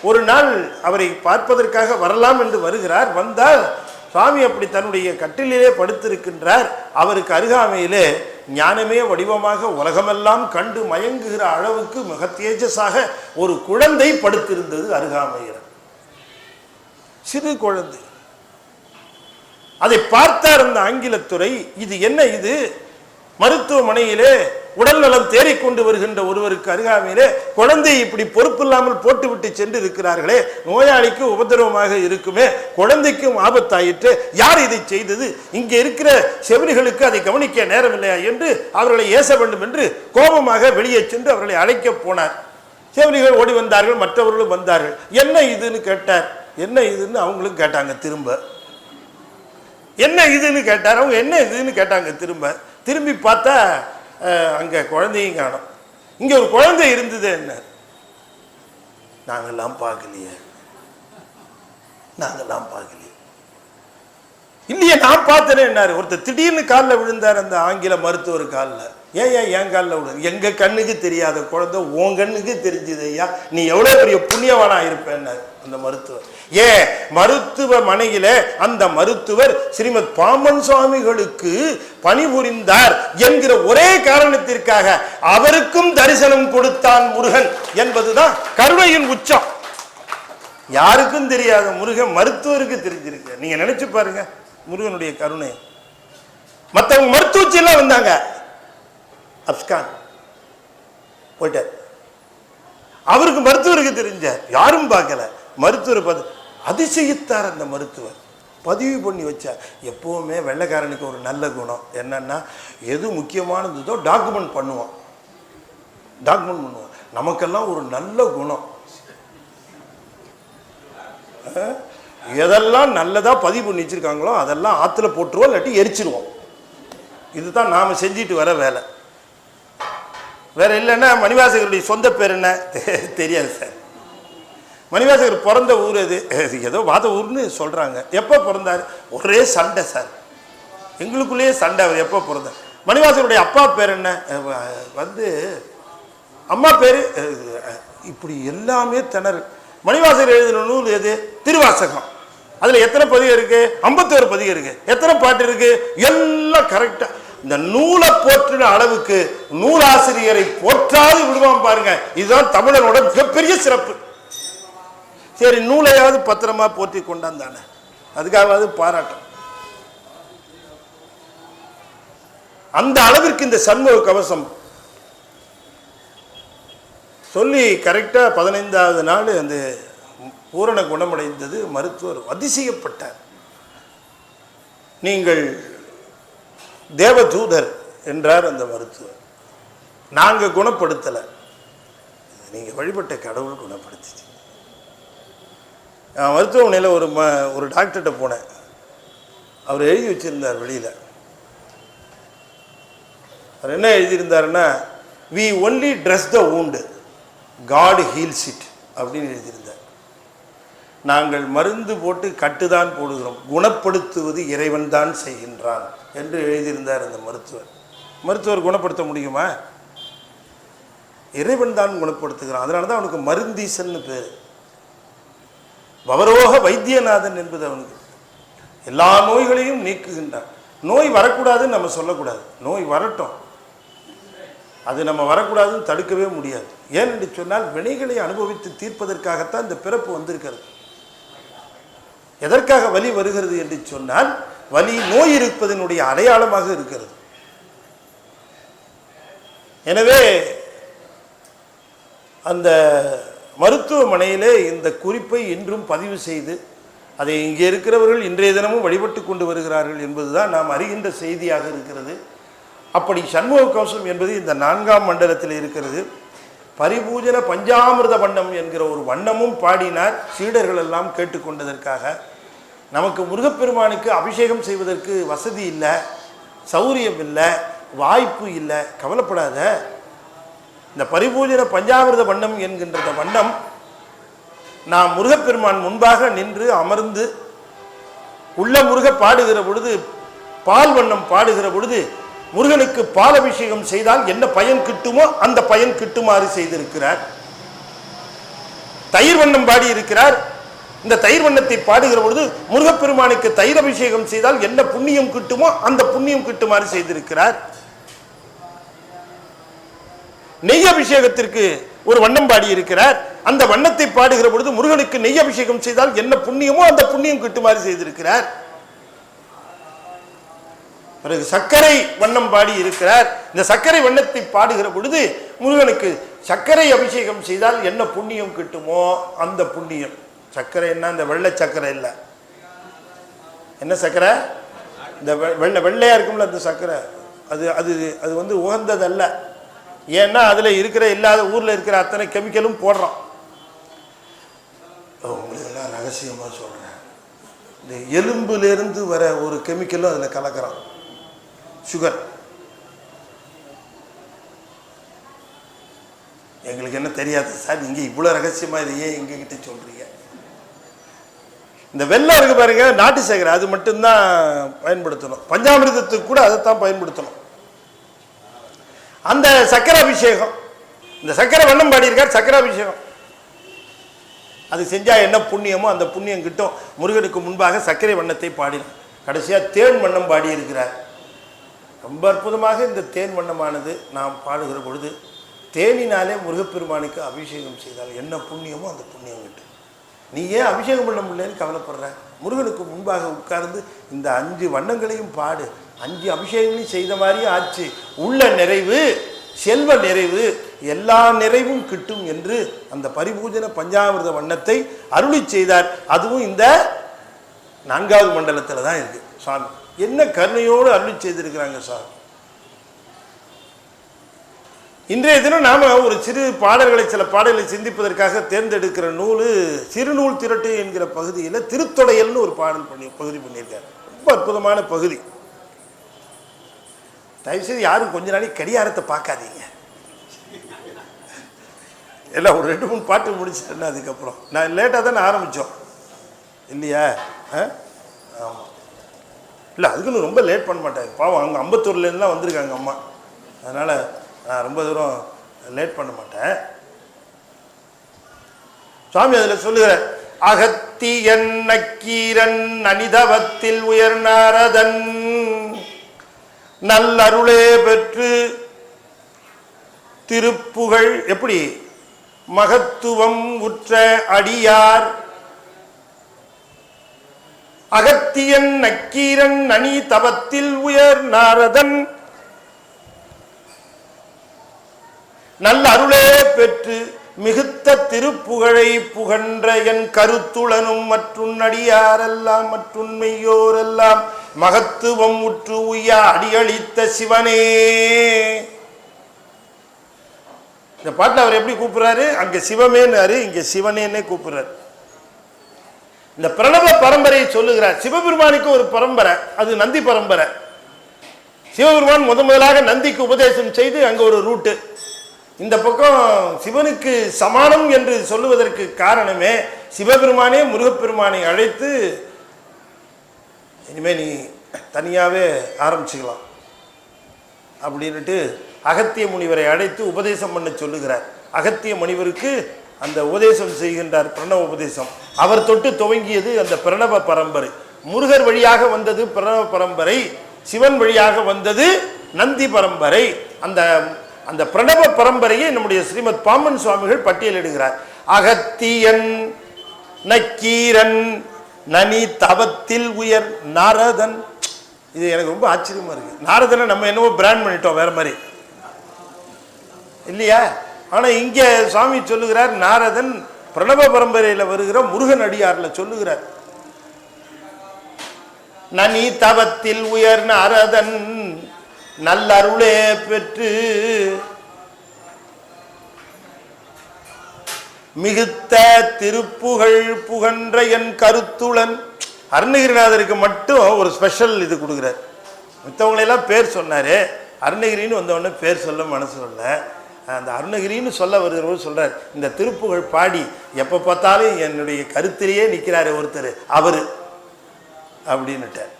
ஒரு நாள் அவரை பார்ப்பதற்காக வரலாம் என்று வருகிறார். வந்தால் சுவாமி அப்படி தன்னுடைய கட்டிலே படுத்திருக்கின்றார். அவருக்கு அருகாமையிலே ஞானமே வடிவமாக உலகமெல்லாம் கண்டு மயங்குகிற அளவுக்கு மிக தேஜஸாக ஒரு குழந்தை படுத்திருந்தது அருகாமையில், சிறு குழந்தை. அதை பார்த்தார் அந்த ஆங்கிலத்துறை. இது என்ன? இது மருத்துவமனையிலே உடல் நலம் தேறிக்கொண்டு வருகின்ற ஒருவருக்கு அருகாமையிலே குழந்தையை இப்படி பொறுப்பு இல்லாமல் போட்டுவிட்டு சென்று இருக்கிறார்களே, நோயாளிக்கு உபதிரவமாக இருக்குமே, குழந்தைக்கும் ஆபத்தாயிற்று, யார் இதை செய்தது? இங்கே இருக்கிற செவிலிகளுக்கு அதை கவனிக்க நேரமில்லையா என்று அவர்களை ஏச வேண்டும் என்று கோபமாக வெளியே சென்று அவர்களை அழைக்க போனார். செவிலிகள் ஓடி வந்தார்கள், மற்றவர்களும் வந்தார்கள். என்ன இதுன்னு கேட்டார். என்ன இதுன்னு அவங்களும் கேட்டாங்க. திரும்ப என்ன இதுன்னு கேட்டார். அவங்க என்ன இதுன்னு கேட்டாங்க. திரும்பி பார்த்தா அங்கே குழந்தையும் காணோம். இங்கே ஒரு குழந்தை இருந்தது. என்ன நாங்கெல்லாம் பார்க்கலையே, இல்லையே, நான் பார்த்தேனே என்னாரு. ஒருத்தர் திடீர்னு காலில் விழுந்தார், அந்த ஆங்கில மருத்துவர் காலில். ஏன் என் காலில் விழுது? எங்க கண்ணுக்கு தெரியாத குழந்தை உன் கண்ணுக்கு தெரிஞ்சது ஐயா, நீ எவ்வளவு பெரிய புண்ணியவானா இருப்பேன்னாரு அந்த மருத்துவர். மருத்துவமனையில அந்த மருத்துவர் ஸ்ரீமத் பாம்பன் சுவாமிகளுக்கு பணிபுரிந்தார் என்கிற ஒரே காரணத்திற்காக அவருக்கும் தரிசனம் கொடுத்தான் முருகன் என்பதுதான் கருணையின் உச்சம். யாருக்கும் தெரியாத முருகன் மருத்துவருக்கு தெரிஞ்சிருக்கு. நீங்க நினைச்சு பாருங்க முருகனுடைய கருணை. மற்றவங்க மருத்துவச்சி எல்லாம் வந்தாங்க, அப்ஸ்கான் போயிட்டார். அவருக்கு மருத்துவருக்கு தெரிஞ்ச யாரும் பார்க்கல. மருத்துவர் பார்த்து அதிசயித்தார். அந்த மருத்துவர் பதிவு பண்ணி வச்சார். எப்பவுமே வெள்ளைக்காரனுக்கு ஒரு நல்ல குணம் என்னன்னா, எது முக்கியமானதோ டாக்குமெண்ட் பண்ணுவான். நமக்கெல்லாம் ஒரு நல்ல குணம், எதெல்லாம் நல்லதா பதிவு பண்ணி வச்சிருக்காங்களோ அதெல்லாம் ஆத்துல போட்டுருவோம், இல்லாட்டி எரிச்சிருவோம். இதுதான் நாம செஞ்சிட்டு வர வேலை. வேற இல்லைன்னா மணிவாசகருடைய சொந்த பேர் என்ன தெரியாது சார். மணிவாசகர் பிறந்த ஊர் எது? ஏதோ வாத ஊர்னு சொல்றாங்க. எப்போ பிறந்தார்? ஒரே சண்டை சார், எங்களுக்குள்ளேயே சண்டை. அவர் எப்போ பிறந்தார்? மணிவாசகருடைய அப்பா பேர் என்ன? அம்மா பேரு இப்படி எல்லாமே திணறு. மணிவாசகர் எழுதின நூல் எது? திருவாசகம். அதுல எத்தனை பதிகம் இருக்கு? 51 பதிகம் இருக்கு. எத்தனை பாட்டு இருக்கு? எல்லாம் கரெக்டா. இந்த நூலை போற்றின அளவுக்கு நூலாசிரியரை போற்றாது விடுவான் பாருங்க. இதுதான் தமிழனோட மிகப்பெரிய சிறப்பு. சரி, நூலையாவது பத்திரமா போற்றி கொண்டாந்தானே, அதுக்காவது பாராட்டம். அந்த அளவிற்கு இந்த சண்முக கவசம் சொல்லி கரெக்டா 15வது நாள் அந்த பூரண குணமடைந்தது. மருத்துவர் அதிசயப்பட்டார். நீங்கள் தேவதூதர் என்றார் அந்த மருத்துவர். நாங்க குணப்படுத்தலை, நீங்க வழிபட்ட கடவுள் குணப்படுத்திச்சு. மருத்துவமனையில் ஒரு டாக்டர்கிட்ட போனேன். அவர் எழுதி வச்சிருந்தார் வெளியில. அவர் என்ன எழுதியிருந்தாருன்னா, we only dress the wound, God heals it அப்படின்னு எழுதியிருந்தார். நாங்கள் மருந்து போட்டு கட்டுதான் போடுகிறோம், குணப்படுத்துவது இறைவன் தான் செய்கின்றான் என்று எழுதியிருந்தார் அந்த மருத்துவர். மருத்துவர் குணப்படுத்த முடியுமா? இறைவன் தான் குணப்படுத்துகிறான். அதனால தான் அவனுக்கு மருந்தீசன்னு பேர். பவரோக வைத்தியநாதன் என்பது அவனுக்கு. எல்லா நோய்களையும் நீக்குகின்றான். நோய் வரக்கூடாதுன்னு நம்ம சொல்லக்கூடாது. நோய் வரட்டும், அது நம்ம வரக்கூடாதுன்னு தடுக்கவே முடியாது. ஏனென்று சொன்னால் வினைகளை அனுபவித்து தீர்ப்பதற்காகத்தான் இந்த பிறப்பு வந்திருக்கிறது. எதற்காக வலி வருகிறது என்று சொன்னால், வலி நோய் இருப்பதனுடைய அடையாளமாக இருக்கிறது. எனவே அந்த மருத்துவமனையிலே இந்த குறிப்பை இன்றும் பதிவு செய்து அதை இங்கே இருக்கிறவர்கள் இன்றைய தினமும் வழிபட்டு கொண்டு வருகிறார்கள் என்பதுதான் நாம் அறிகின்ற செய்தியாக இருக்கிறது. அப்படி சண்முக கவசம் என்பது இந்த 4ஆம் மண்டலத்தில் இருக்கிறது. பரிபூஜன பஞ்சாமிர்த வண்ணம் என்கிற ஒரு வண்ணமும் பாடினார். சீடர்கள் எல்லாம் கேட்டுக்கொண்டதற்காக. நமக்கு முருகப்பெருமானுக்கு அபிஷேகம் செய்வதற்கு வசதி இல்லை, சௌரியம் இல்லை, வாய்ப்பு இல்லை, கவலைப்படாத. இந்த பரிபூஜன பஞ்சாமிர்த வண்ணம் என்கின்ற வண்ணம் நாம் முருகப்பெருமான் முன்பாக நின்று அமர்ந்து உள்ள முருக பாடுகிற பொழுது, பால் வண்ணம் பாடுகிற பொழுது, முருகனுக்கு பால் அபிஷேகம் செய்தால் என்ன பயன் கிட்டுமோ அந்த பயன் கிட்டுமாறு செய்திருக்கிறார். தயிர் வண்ணம் பாடி இருக்கிறார். இந்த தயிர் வண்ணத்தை பாடுகிற பொழுது முருகப்பெருமானுக்கு தயிர் அபிஷேகம் செய்தால் என்ன புண்ணியம் கிட்டுமோ அந்த புண்ணியம் கிட்டுமாறு செய்திருக்கிறார். நெய் அபிஷேகத்திற்கு ஒரு வண்ணம் பாடி இருக்கிறார். அந்த வண்ணத்தை பாடுகிற பொழுது முருகனுக்கு நெய் அபிஷேகம் செய்தால் என்ன புண்ணியமோ அந்த புண்ணியம் கிட்டுமாறு செய்திருக்கிறார். பிறகு சர்க்கரை வண்ணம் பாடி இருக்கிறார். இந்த சர்க்கரை வண்ணத்தை பாடுகிற பொழுது முருகனுக்கு சர்க்கரை அபிஷேகம் செய்தால் என்ன புண்ணியம் கிட்டுமோ அந்த புண்ணியம். சர்க்கரை என்ன, இந்த வெள்ளை சர்க்கரை இல்லை, என்ன சர்க்கரை, இந்த வெள்ளையா இருக்கும்ல அந்த சர்க்கரை, அது அது அது வந்து உகந்ததல்ல. ஏன்னா அதுல இருக்கிற இல்லாத ஊர்ல இருக்கிற அத்தனை கெமிக்கலும் போடுறோம். உங்களுக்கு எல்லாம் ரகசியமா சொல்றேன், இந்த எலும்புலேருந்து வர ஒரு கெமிக்கலும் அதுல கலக்கிறான், சுகர். எங்களுக்கு என்ன தெரியாது சார், நீங்க இவ்வளவு ரகசியமா இது ஏன் எங்ககிட்ட சொல்றீங்க? இந்த வெள்ளம் இருக்கு பாருங்க, நாட்டு சர்க்கரை, அது மட்டும்தான் பயன்படுத்தணும். பஞ்சாமிர்தத்துக்கு கூட அதைத்தான் பயன்படுத்தணும். அந்த சக்கரை அபிஷேகம், இந்த சக்கரை வண்ணம் பாடியிருக்கார், சக்கரை அபிஷேகம் அது செஞ்சா என்ன புண்ணியமோ அந்த புண்ணியம் கிட்டும். முருகனுக்கு முன்பாக சர்க்கரை வண்ணத்தை பாடினார். கடைசியா தேன் வண்ணம் பாடி இருக்கிறார். ரொம்ப அற்புதமாக இந்த தேன் வண்ணமானது நாம் பாடுகிற பொழுது, தேனினாலே முருகப்பெருமானுக்கு அபிஷேகம் செய்தால் என்ன புண்ணியமோ அந்த புண்ணியம் கிட்டும். நீ ஏன் அபிஷேகம் பண்ண முடியலன்னு கவலைப்படுற? முருகனுக்கு முன்பாக உட்கார்ந்து இந்த 5 வண்ணங்களையும் பாடு. 5 அபிஷேகங்களையும் செய்த மாதிரியும் ஆச்சு. உள்ள நிறைவு, செல்வ நிறைவு, எல்லா நிறைவும் கிட்டும் என்று அந்த பரிபூஜன பஞ்சாமிர்த வண்ணத்தை அருளி செய்தார். அதுவும் இந்த 4வது மண்டலத்தில் தான் இருக்கு. சுவாமி என்ன கருணையோடு அருளி செய்திருக்கிறாங்க சுவாமி. இன்றைய தினம் நாம ஒரு சிறு பாடல்களை, சில பாடல்களை சிந்திப்பதற்காக தேர்ந்தெடுக்கிற நூல் சிறுநூல் திரட்டு என்கிற பகுதியில் திருத்தொடையல்னு ஒரு பாடல் பகுதி பண்ணியிருக்காரு. ரொம்ப அற்புதமான பகுதி. தயவுசெய்து யாரும் கொஞ்ச நாளைக்கு கடிகாரத்தை பார்க்காதீங்க. எல்லாம் ஒரு 2-3 பாட்டு முடிச்சிட்டேன்னா அதுக்கப்புறம் நான் லேட்டாக தானே ஆரம்பித்தோம் இல்லையா? ஆமாம், இல்லை அதுக்குன்னு ரொம்ப லேட் பண்ண மாட்டேன். பாவம் அவங்க அம்பத்தூர்லேருந்துலாம் வந்திருக்காங்க அம்மா, அதனால் நான் ரொம்ப தூரம் லேட் பண்ண மாட்டேன். சுவாமி அதில் சொல்லுகிற, அகத்தியன் நக்கீரன் அனிதவத்தில் உயர் நாரதன் நல்லருளே பெற்று திருப்புகழ் எப்படி மகத்துவம் உற்ற அடியார். அகத்தியன் நக்கீரன் அணி தவத்தில் உயர் நாரதன் நல்ல அருளே பெற்று மிகுத்த திருப்புகழை புகன்ற என் கருத்துளனும் மற்றும் அடியாரெல்லாம் மற்றுண்மையோரெல்லாம் மகத்துவம் உற்று உய்ய அடியளித்த சிவனே. இந்த பாட்டில் அவர் எப்படி கூப்பிடுறாரு? அங்க சிவமேனாரு, இங்க சிவனேன்னே கூப்பிடுறாரு. இந்த பிரணவ பரம்பரையை சொல்லுகிறார். சிவபெருமானுக்கு ஒரு பரம்பரை, அது நந்தி பரம்பரை. சிவபெருமான் முதலாக நந்திக்கு உபதேசம் செய்து அங்க ஒரு ரூட்டு. இந்த பக்கம் சிவனுக்கு சமானம் என்று சொல்லுவதற்கு காரணமே சிவபெருமானே முருகப்பெருமானை அழைத்து, இனிமே நீ தனியாவே ஆரம்பிச்சுக்கலாம் அப்படின்ட்டு அகத்திய முனிவரை அழைத்து உபதேசம் பண்ண சொல்லுகிறார். அகத்திய முனிவருக்கு அந்த உபதேசம் செய்கின்றார், பிரணவ உபதேசம். அவர் தொட்டு துவங்கியது அந்த பிரணவ பரம்பரை. முருகர் வழியாக வந்தது பிரணவ பரம்பரை, சிவன் வழியாக வந்தது நந்தி பரம்பரை. அந்த அந்த பிரணவ பரம்பரையை நம்முடைய ஸ்ரீமத் பாம்பன் சுவாமிகள் பட்டியலிடுகிறார். அகத்தியன் நக்கீரன் நனி தவத்தில் உயர் நாரதன். இது எனக்கு ரொம்ப ஆச்சரியமா இருக்கு. நாரதனை நம்ம என்னவோ பிராண்ட் பண்ணிட்டோம் வேற மாதிரி இல்லையா? ஆனா இங்க சுவாமி சொல்லுகிறார், நாரதன் பிரணவ பரம்பரையில வருகிற முருகன் அடியார்ல சொல்லுகிறார். நனி தவத்தில் உயர் நாரதன் நல்லருளே பெற்று மிகுத்த திருப்புகழ் புகன்ற என் கருத்துளன். அருணகிரிநாதருக்கு மட்டும் ஒரு ஸ்பெஷல் இது கொடுக்குறார். மித்தவங்களெல்லாம் பேர் சொன்னாரு, அருணகிரின்னு வந்தவொடனே பேர் சொல்ல மனசு சொல்ல. அந்த அருணகிரின்னு சொல்ல வருகிறவர் சொல்றார், இந்த திருப்புகழ் பாடி எப்போ பார்த்தாலும் என்னுடைய கருத்திலேயே நிற்கிறாரு ஒருத்தர், அவரு அப்படின்னுட்டார்.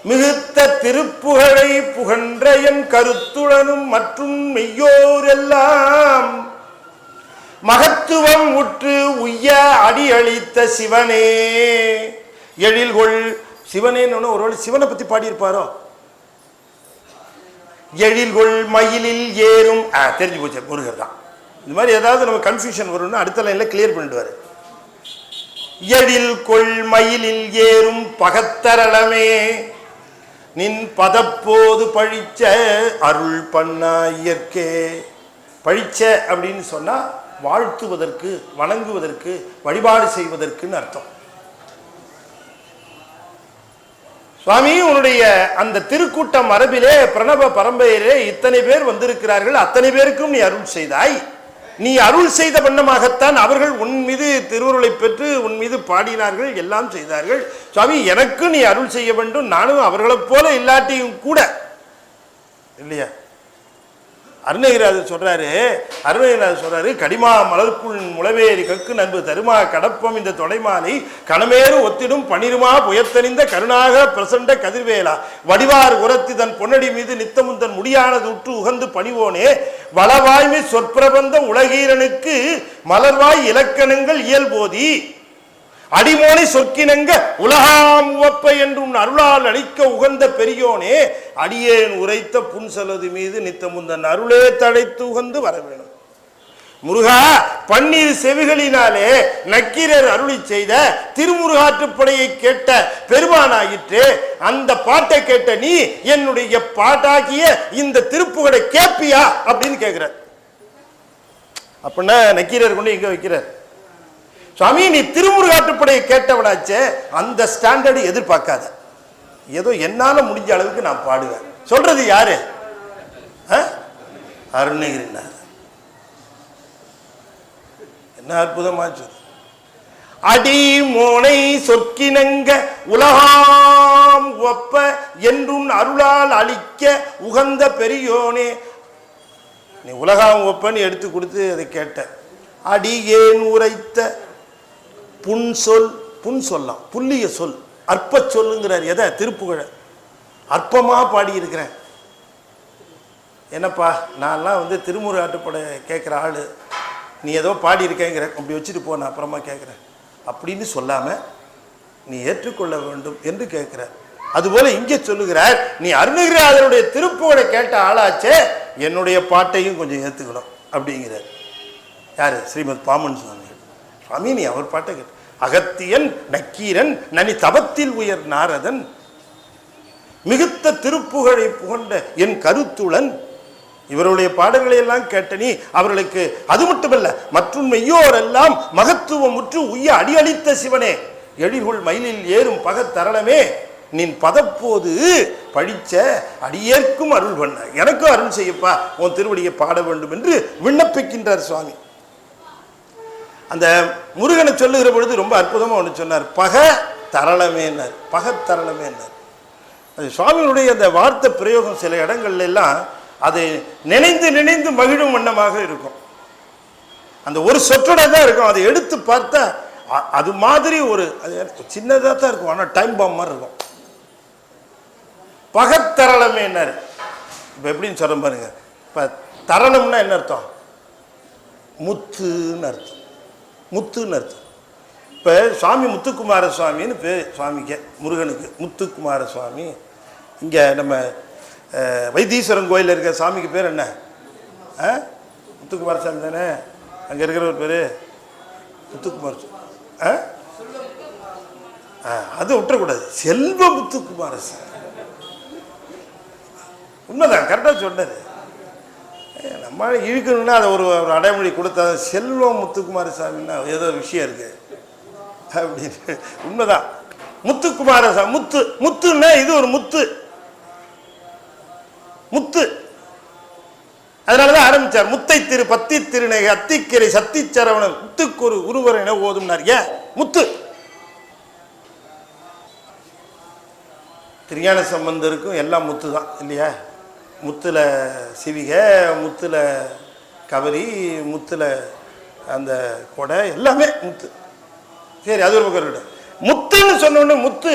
மிகுத்த திருப்புகழை புகன்ற என் கருத்துடனும் மற்றும் மெய்யோரெல்லாம் மகத்துவம் உற்று உய்ய அடியளித்த சிவனே. எழில்கொள் சிவனேன்னு ஒருவேளை சிவனை பத்தி பாடியிருப்பாரோ? எழில்கொள் மயிலில் ஏறும், தெரிஞ்சு போச்சு முருகர் தான். இந்த மாதிரி ஏதாவது நம்ம கன்ஃபியூஷன் வரும்னா அடுத்த லைன்ல கிளியர் பண்ணிடுவாரு. எழில் கொள் மயிலில் ஏறும் பகத்தரளமே நின் பதப்போது பழிச்ச அருள் பண்ணா இயற்கே. பழிச்ச அப்படின்னு சொன்னா வாழ்த்துவதற்கு, வணங்குவதற்கு, வழிபாடு செய்வதற்குன்னு அர்த்தம். சுவாமி, உன்னுடைய அந்த திருக்கூட்ட மரபிலே, பிரணவ பரம்பரையிலே இத்தனை பேர் வந்திருக்கிறார்கள், அத்தனை பேருக்கும் நீ அருள் செய்தாய். நீ அருள் செய்த வண்ணமாகத்தான் அவர்கள் உன் மீது திருவருளை பெற்று உன் மீது பாடினார்கள், எல்லாம் செய்தார்கள். சுவாமி, எனக்கு நீ அருள் செய்ய வேண்டும், நானும் அவர்களைப் போல இல்லாட்டியும் கூட இல்லையா? அருணகிரிநாதர் சொல்றாரு, கடிமா மலர்க்குள் முளவேறி கக்கு நண்பு தருமா கடப்பம் இந்த தொடைமாலை கணமேறு ஒத்திடும் பனிருமா புயத்தணிந்த கருணாக பிரசண்ட கதிர்வேலா வடிவார் உரத்தி தன் பொன்னடி மீது நித்தமும் தன் முடியானது உற்று உகந்து பணிவோனே வளவாய்மை சொற்பிரபந்தம் உலகீரனுக்கு மலர்வாய் இலக்கணங்கள் இயல்போதி அடிமோனை சொற்கினங்க உலகாம் உவப்ப என்றும் அருளால் அளிக்க உகந்த பெரியோனே அடியேன் உரைத்த புன்சலது மீது நித்தமுந்தன் அருளே தழைத்து உகந்து வர வேணும். முருகா, பன்னீர் செவிகளினாலே நக்கீரர் அருளி செய்த திருமுருகாற்றுப்படையை கேட்ட பெருமானாயிற்று. அந்த பாட்டை கேட்ட நீ என்னுடைய பாட்டாக்கிய இந்த திருப்புகழை கேப்பியா அப்படின்னு கேட்கிற. அப்படின்னா நக்கீரர் கொண்டு இங்க வைக்கிறார். சுவாமி, நீ திருமுருகாற்றுப்படையை கேட்டவனாச்சே, அந்த ஸ்டாண்டர்டு எதிர்பார்க்காத. ஏதோ என்னால முடிஞ்ச அளவுக்கு நான் பாடுவேன். சொல்றது யாரு? அருணகிரிநாதர். என்ன அற்புதமாச்சு. அடி மோனை சொற்கினங்க உலகாம் ஒப்ப என்றும் அருளால் அளிக்க உகந்த பெரியோனே. நீ உலகாம் ஒப்பன்னு எடுத்து கொடுத்து அதை கேட்ட. அடியேன் உரைத்த புன்சொல், புன் சொல்லாம், புள்ளிய சொல், அற்ப சொல்லுங்கிறார். எதை? திருப்புகழ அற்பமா பாடி இருக்கிறேன். என்னப்பா, நான்லாம் திருமுருகாற்றுப்படை கேட்குற ஆளு, நீ ஏதோ பாடி இருக்கேங்கிற, அப்படி வச்சுட்டு போ, நான் அப்புறமா கேட்குறேன் அப்படின்னு சொல்லாம நீ ஏற்றுக்கொள்ள வேண்டும் என்று கேட்கிற. அதுபோல இங்கே சொல்லுகிறார், நீ அருணகிரிநாதருடைய திருப்புகழை கேட்ட ஆளாச்சே, என்னுடைய பாட்டையும் கொஞ்சம் ஏற்றுக்கணும் அப்படிங்கிறார். யாரு? ஸ்ரீமத் பாமன் சுவாமி. சுவாமி, நீ அவர் பாட்டை கேட்டு. அகத்தியன் நக்கீரன் நனி தபத்தில் உயர் நாரதன் மிகுத்த திருப்புகழை புகழ்ந்த என் கருத்துளன் இவருடைய பாடல்களை எல்லாம் கேட்ட நீ அவர்களுக்கு அது மட்டுமல்ல மற்றும் மெய்யோரெல்லாம் மகத்துவம் முற்று உய்ய அடியளித்த சிவனே எழில்குள் மயிலில் ஏறும் பகத்தரளமே நின் பதப்போது பழிச்ச அடியேற்கும் அருள் பண்ண, எனக்கும் அருள் செய்யப்பா, உன் திருவடியை பாட வேண்டும் என்று விண்ணப்பிக்கின்றார் சுவாமி. அந்த முருகனை சொல்லுகிற பொழுது ரொம்ப அற்புதமாக ஒன்று சொன்னார். பக தரளமேனார், பகத்தரளமேனார். அது சுவாமியினுடைய அந்த வார்த்தை பிரயோகம் சில இடங்கள்ல எல்லாம் அதை நினைந்து நினைந்து மகிழும் வண்ணமாக இருக்கும். அந்த ஒரு சொற்றோட தான் இருக்கும். அதை எடுத்து பார்த்தா அது மாதிரி ஒரு சின்னதாக தான் இருக்கும், ஆனால் டைம் பாம் மாதிரி இருக்கும். பகத்தரளமேனார். இப்போ எப்படின்னு சொல்ல பாருங்க. இப்போ தரளம்னா என்ன அர்த்தம்? முத்துன்னு அர்த்தம். முத்துன்னு அர்த்தம். இப்போ சுவாமி முத்துக்குமார சுவாமின்னு பேர் சுவாமிக்கு, முருகனுக்கு முத்துக்குமார சுவாமி. இங்கே நம்ம வைத்தீஸ்வரன் கோயிலில் இருக்கிற சாமிக்கு பேர் என்ன? முத்துக்குமார சாமி தானே. அங்கே இருக்கிற ஒரு பேர் முத்துக்குமார். அது விட்டுறக்கூடாது, செல்வ முத்துக்குமார சாமி. உண்மைதான், கரெக்டாக சொன்னது. நம்ம இழுக்கணும்னா அதை ஒரு அடைமொழி கொடுத்தா செல்வம் முத்துக்குமார சாமின்னா ஏதோ விஷயம் இருக்கு அப்படின்னு. உண்மைதான், முத்துக்குமார சாமி. முத்து, முத்துன்னா இது ஒரு முத்து, முத்து. அதனாலதான் ஆரம்பிச்சார் முத்தை திரு பத்தி திருநகை அத்திக்கரை சத்தி சரவணன் முத்துக்கு ஒரு உருவரை என ஓதும்னார். ஏன் முத்து? திருஞான சம்பந்தருக்கும் எல்லாம் முத்து தான் இல்லையா? முத்துல சிவிக, முத்துல கவரி, முத்துல அந்த கொடை, எல்லாமே முத்து. சரி, அது ஒரு பக்கம் இருக்கட்டும். முத்துன்னு சொன்னோடனே முத்து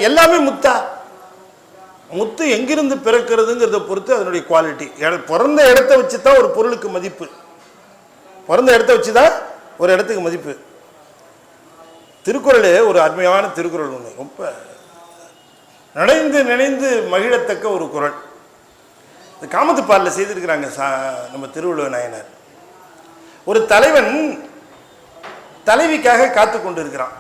எல்லாமே முத்தா? முத்து எங்கிருந்து பிறக்கிறதுங்கிறத பொறுத்து அதனுடைய குவாலிட்டி. பிறந்த இடத்த வச்சு தான் ஒரு பொருளுக்கு மதிப்பு. பிறந்த இடத்த வச்சு தான் ஒரு இடத்துக்கு மதிப்பு. திருக்குறள் ஒரு அருமையான திருக்குறள் ஒன்று, ரொம்ப நினைந்து நினைந்து மகிழத்தக்க ஒரு குறள். இந்த காமத்துப்பாலில் செய்திருக்கிறாங்க நம்ம திருவள்ளுவர் நாயனார். ஒரு தலைவன் தலைவிக்காக காத்து கொண்டு இருக்கிறான்.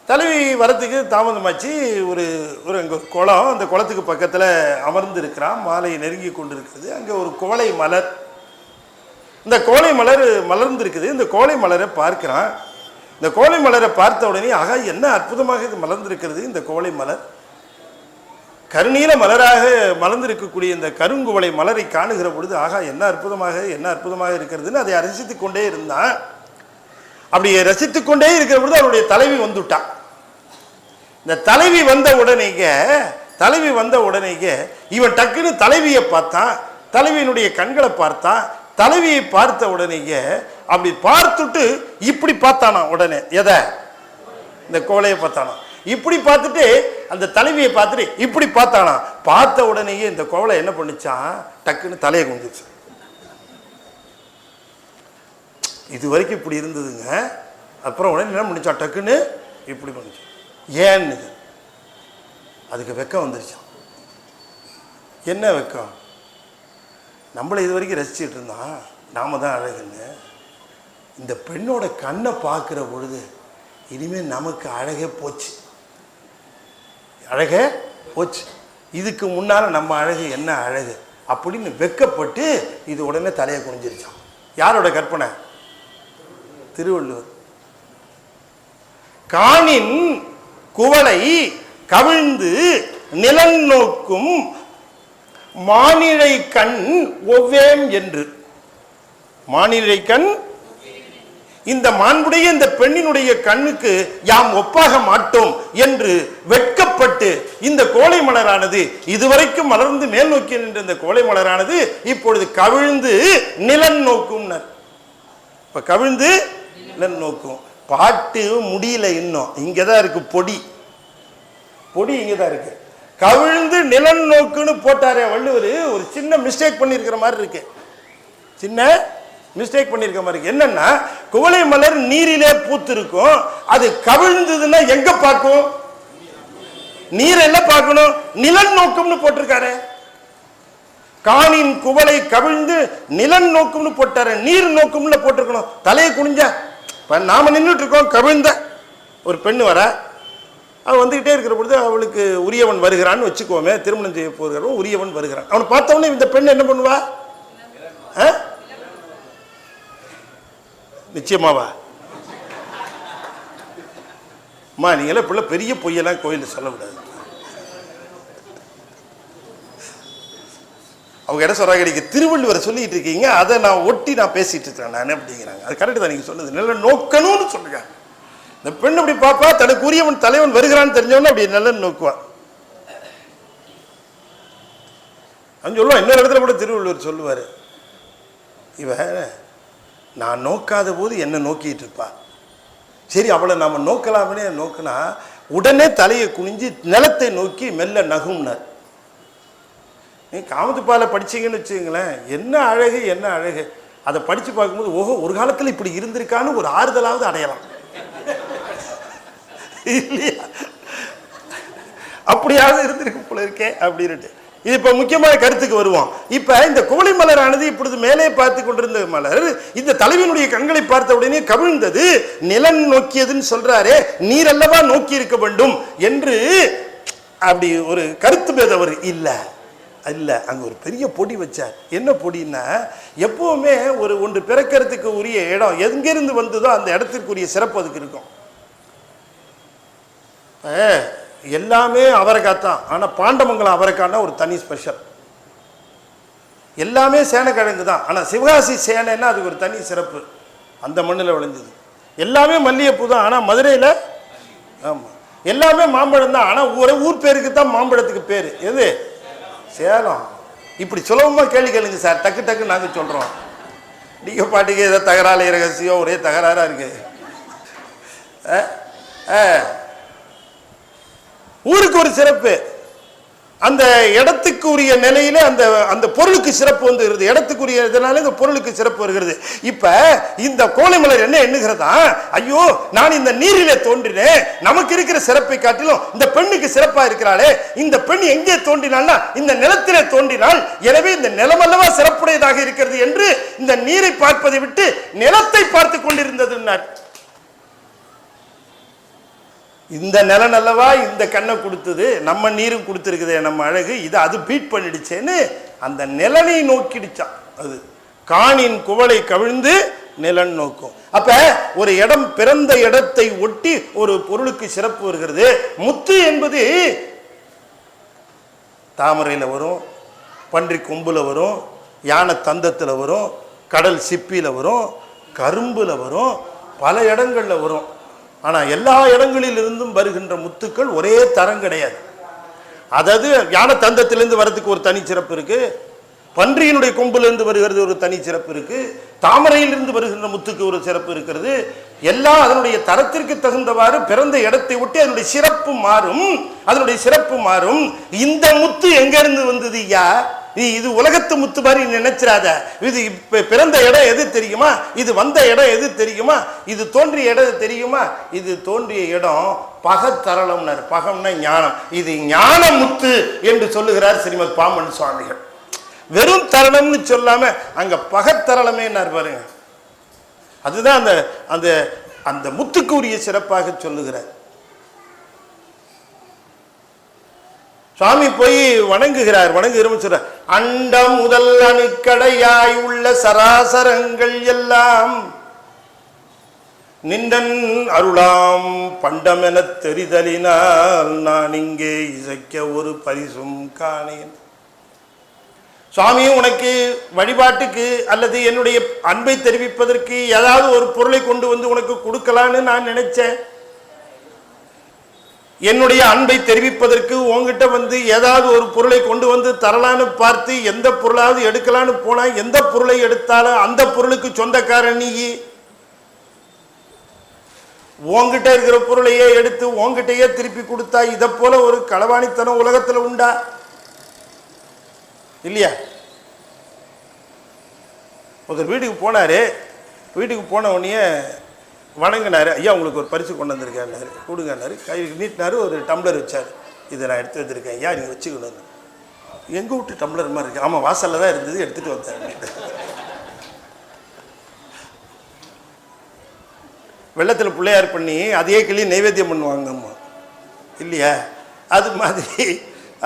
தலைவி வரத்துக்கு தாமதமாச்சு. ஒரு ஒரு அங்கே ஒரு குளம், அந்த குளத்துக்கு பக்கத்தில் அமர்ந்து இருக்கிறான். மாலை நெருங்கி கொண்டு இருக்கிறது. அங்கே ஒரு கோலை மலர், இந்த கோலை மலர் மலர்ந்துருக்குது. இந்த கோலை மலரை பார்க்கிறான். இந்த கோலை மலரை பார்த்த உடனே ஆகா என்ன அற்புதமாக இது மலர்ந்திருக்கிறது. இந்த கோலை மலர் கருநீல மலராக மலர்ந்திருக்கக்கூடிய இந்த கருங்குவளை மலரை காணுகிற பொழுது ஆகா என்ன அற்புதமாக இருக்கிறதுன்னு அதை ரசித்து கொண்டே இருந்தான். அப்படி ரசித்து கொண்டே இருக்கிற பொழுது அவருடைய தலைவி வந்துட்டான். இந்த தலைவி வந்த உடனேங்க இவன் டக்குன்னு தலைவியை பார்த்தான். தலைவியினுடைய கண்களை பார்த்தான். தலைவியை பார்த்த உடனேங்க அப்படி பார்த்துட்டு இப்படி பார்த்தானா. உடனே எதை? இந்த கோலையை பார்த்தானா. இப்படி பார்த்துட்டு அந்த தலைவியை பார்த்துட்டு இப்படி பார்த்தானா. பார்த்த உடனேயே இந்த கோலை என்ன பண்ணிச்சான், டக்குன்னு தலையை குந்திச்சு. இது வரைக்கும் இப்படி இருந்ததுங்க. அப்புறம் உடனே என்ன பண்ணிச்சான், டக்குன்னு இப்படி பண்ணிச்சு. ஏன்னு அதுக்கு வெக்கம் வந்துருச்சான். என்ன வெக்கம்? நம்மளை இது வரைக்கும் ரசிச்சுட்டு இருந்தான், நாம தான் அழகுன்னு. இந்த பெண்ணோட கண்ணை பார்க்குற பொழுது இனிமேல் நமக்கு அழகே போச்சு. இதுக்கு முன்னால் நம்ம அழகு என்ன அழகு அப்படின்னு வெக்கப்பட்டு இது உடனே தலையை குனிஞ்சிருச்சான். யாரோட கற்பனை? திருவள்ளுவர். காணின் குவளை கவிழ்ந்து நிலன் நோக்கும் மானிழை கண் ஒவ்வேம் என்று. மானிழை கண், இந்த மாண்புடைய இந்த பெண்ணினுடைய கண்ணுக்கு யாம் ஒப்பாக மாட்டோம் என்று வெட்கப்பட்டு இந்த கோலை மலரானது இதுவரைக்கும் மலர்ந்து மேல் நோக்கி நின்ற இந்த கோலை மலரானது இப்பொழுது கவிழ்ந்து நிலன் நோக்கும். இப்ப கவிழ்ந்து நிலன் நோக்கும். பாட்டு முடியல, இன்னும் இங்கதான் இருக்கு. பொடி இங்கதான் இருக்கு. கவிழ்ந்து நிலன் நோக்குன்னு போட்டாரே வள்ளுவர், ஒரு சின்ன மிஸ்டேக் பண்ணிருக்கிற மாதிரி இருக்கு. என்னன்னா, குவளை மலர் நீரிலே பூத்து இருக்கும். அது கவிழ்ந்ததுன்னா எங்க பார்க்கும்? நீரெல்லாம் பார்க்கணும். நிலன் நோக்கம்னு போட்டிருக்காரு. காணின் குவளை கவிழ்ந்து நிலன் நோக்கம்னு போட்டாரு. நீர் நோக்கம்னு போட்டிருக்கணும். தலையை குனிஞ்சா நாம நின்றுட்டு இருக்கோம். கவிழ்ந்த ஒரு பெண்ணு வர, அவன் வந்துகிட்டே இருக்கிற பொழுது அவளுக்கு உரியவன் வருகிறான்னு வச்சுக்கோமே. திருமணம் செய்ய போகிறவன் உரியவன் வருகிறான். அவனை பார்த்தவொடனே இந்த பெண் என்ன பண்ணுவா? நிச்சயமாவா? அம்மா நீங்களே பிள்ளை பெரிய பொய்யெல்லாம் கோயிலில் சொல்லக்கூடாது. அவங்க என்ன சொல்றாங்க, நீங்க திருவள்ளுவரை சொல்லிட்டு இருக்கீங்க, அதை நான் ஒட்டி நான் பேசிட்டு இருக்கேன் நான் அப்படிங்கிறாங்க. அது கரெக்ட் தான் நீங்க சொன்னது. நல்ல நோக்கணும்னு சொல்லுங்க. இந்த பெண் அப்படி பாப்பா, தனக்கு உரியவன் தலைவன் வருகிறான்னு தெரிஞ்சவன அப்படி நல்ல நோக்குவான். அவன் சொல்லுவான். இன்னொரு இடத்துல கூட திருவள்ளுவர் சொல்லுவாரு, இவ நான் நோக்காத போது என்ன நோக்கிட்டு இருப்பா. சரி அவளை நாம நோக்கலாமே நோக்கினா உடனே தலையை குனிஞ்சு நிலத்தை நோக்கி மெல்ல நகும்னார். நீ காமத்துப்பாலை படிச்சீங்கன்னு வச்சுங்களேன், என்ன அழகு. அதை படிச்சு பார்க்கும்போது ஓஹோ ஒரு காலத்தில் இப்படி இருந்திருக்கான்னு ஒரு ஆறுதலாவது அடையலாம் இல்லையா? அப்படியாவது இருந்திருக்கு போல இருக்கே அப்படின்ட்டு. இது இப்ப முக்கியமான கருத்துக்கு வருவோம். இப்ப இந்த கோலை மலரானது இப்பொழுது மேலே பார்த்து கொண்டிருந்த மலர் இந்த தலைவனுடைய கண்களை பார்த்த உடனே கவிழ்ந்தது. நிலன் நோக்கியதுன்னு சொல்றாரே, நீர் அல்லவா நோக்கி இருக்க வேண்டும் என்று அப்படி ஒரு கருத்து பேதவர் இல்ல. அங்க ஒரு பெரிய பொடி வச்சார். என்ன பொடின்னா, எப்பவுமே ஒன்று பிறக்கிறதுக்கு உரிய இடம் எங்கிருந்து வந்ததோ அந்த இடத்திற்குரிய சிறப்பு அதுக்கு இருக்கும். எல்லாமே அவரைக்காய் தான். ஆனால் பாண்டமங்கலம் அவரைக்காய்னா ஒரு தனி ஸ்பெஷல். எல்லாமே சேனைக்கிழங்கு தான். ஆனால் சிவகாசி சேனைன்னா அதுக்கு ஒரு தனி சிறப்பு. அந்த மண்ணில் விளைஞ்சது. எல்லாமே மல்லிகைப்பூ தான். ஆனால் மதுரையில் ஆமாம் எல்லாமே மாம்பழம் தான். ஆனால் ஊர் பேருக்கு தான் மாம்பழத்துக்கு பேர். எது? சேலம். இப்படி சுலபமாக கேள்வி கேளுங்க சார், டக்கு நாங்கள் சொல்கிறோம். நீங்கள் பாட்டுக்கு ஏதோ தகராறு ரகசியம் ஒரே தகராறாக இருக்கு. ஊருக்கு ஒரு சிறப்பு, அந்த இடத்துக்கு உரிய நிலையில அந்த பொருளுக்கு சிறப்பு வந்துகிறது. இடத்துக்குரிய இதனால இந்த பொருளுக்கு சிறப்பு வருகிறது. இப்ப இந்த கோலை மலர் என்ன எண்ணுகிறதா, ஐயோ நான் இந்த நீரிலே தோன்றினேன், நமக்கு இருக்கிற சிறப்பை காட்டிலும் இந்த பெண்ணுக்கு சிறப்பா இருக்கிறாளே, இந்த பெண் எங்கே தோன்றினால்னா இந்த நிலத்திலே தோன்றினாள், எனவே இந்த நிலமல்லவா சிறப்புடையதாக இருக்கிறது என்று இந்த நீரை பார்ப்பதை விட்டு நிலத்தை பார்த்து கொண்டிருந்தது. இந்த நிலம் அல்லவா இந்த கண்ணை கொடுத்தது, நம்ம நீரும் கொடுத்துருக்குதே நம்ம அழகு, இதை அது பீட் பண்ணிடுச்சேன்னு அந்த நிலனை நோக்கிடுச்சான். அது காணின் குவளை கவிழ்ந்து நிலன் நோக்கும். அப்ப ஒரு இடம், பிறந்த இடத்தை ஒட்டி ஒரு பொருளுக்கு சிறப்பு வருகிறது. முத்து என்பது தாமரையில் வரும், பன்றி கொம்புல வரும், யானை தந்தத்தில் வரும், கடல் சிப்பியில் வரும், கரும்புல வரும், பல இடங்களில் வரும். ஆனால் எல்லா இடங்களிலிருந்தும் வருகின்ற முத்துக்கள் ஒரே தரம் கிடையாது. அதாவது யானை தந்தத்திலிருந்து வரதுக்கு ஒரு தனி சிறப்பு இருக்கு, பன்றியினுடைய கொம்பிலிருந்து வருகிறது ஒரு தனி சிறப்பு இருக்கு, தாமரையிலிருந்து வருகின்ற முத்துக்கு ஒரு சிறப்பு இருக்கிறது. எல்லாம் அதனுடைய தரத்திற்கு தகுந்தவாறு பிறந்த இடத்தை ஒட்டி அதனுடைய சிறப்பு மாறும், அதனுடைய சிறப்பு மாறும். இந்த முத்து எங்க இருந்து வந்தது ஐயா? இது உலகத்து முத்து மாதிரி நினைச்சிராத. இது பிறந்த இடம் எது தெரியுமா? இது வந்த இடம் எது தெரியுமா? இது தோன்றிய இடம் தெரியுமா? இது தோன்றிய இடம் பகத்தரளம்னார். பகம்னா ஞானம். இது ஞான முத்து என்று சொல்லுகிறார் ஸ்ரீமத் பாம்பன் சுவாமிகள். வெறும் தரளம்னு சொல்லாம அங்க பகத்தரளமே பாருங்க. அதுதான் அந்த அந்த அந்த முத்துக்கு உரிய சிறப்பாக சொல்லுகிறார். சுவாமி போய் வணங்குகிறார். வணங்குகிறோம் சொல்ற, அண்டம் முதல் அணுக்கடையாய் உள்ள சராசரங்கள் எல்லாம் நின்றன் அருளாம் பண்டமென தெரிதலினால் நான் இங்கே இசைக்க ஒரு பரிசும் காணேன். சுவாமி, உனக்கு வழிபாட்டுக்கு அல்லது என்னுடைய அன்பை தெரிவிப்பதற்கு ஏதாவது ஒரு பொருளை கொண்டு வந்து உனக்கு கொடுக்கலான்னு நான் நினைச்சேன். என்னுடைய அன்பை தெரிவிப்பதற்கு உங்ககிட்ட வந்து ஏதாவது ஒரு பொருளை கொண்டு வந்து தரலான்னு பார்த்து எந்த பொருளாவது எடுக்கலான்னு போனா எந்த பொருளை எடுத்தாலும் அந்த பொருளுக்கு சொந்தக்காரன் நீ. உங்ககிட்ட இருக்கிற பொருளையே எடுத்து உங்ககிட்டயே திருப்பி கொடுத்தா இதை போல ஒரு களவாணித்தனம் உலகத்துல உண்டா இல்லையா? ஒருத்தர் வீட்டுக்கு போனாரு. வீட்டுக்கு போன உடனே வணங்கினாரு. ஐயா, உங்களுக்கு ஒரு பரிசு கொண்டு வந்திருக்கேன்னாரு. கொடுங்கன்னாரு. கை நீட்டினாரு. ஒரு டம்ளர் வச்சார். இதை நான் எடுத்து வந்திருக்கேன் ஐயா, நீங்கள் வச்சுக்கணும். எங்கள் வீட்டு டம்ளர் மாதிரி இருக்கு. ஆமாம், வாசலில் தான் இருந்தது, எடுத்துகிட்டு வந்தேன். வெள்ளத்தில் பிள்ளையார் பண்ணி அதே கிளி நைவேத்தியம் பண்ணுவாங்க அம்மா இல்லையா?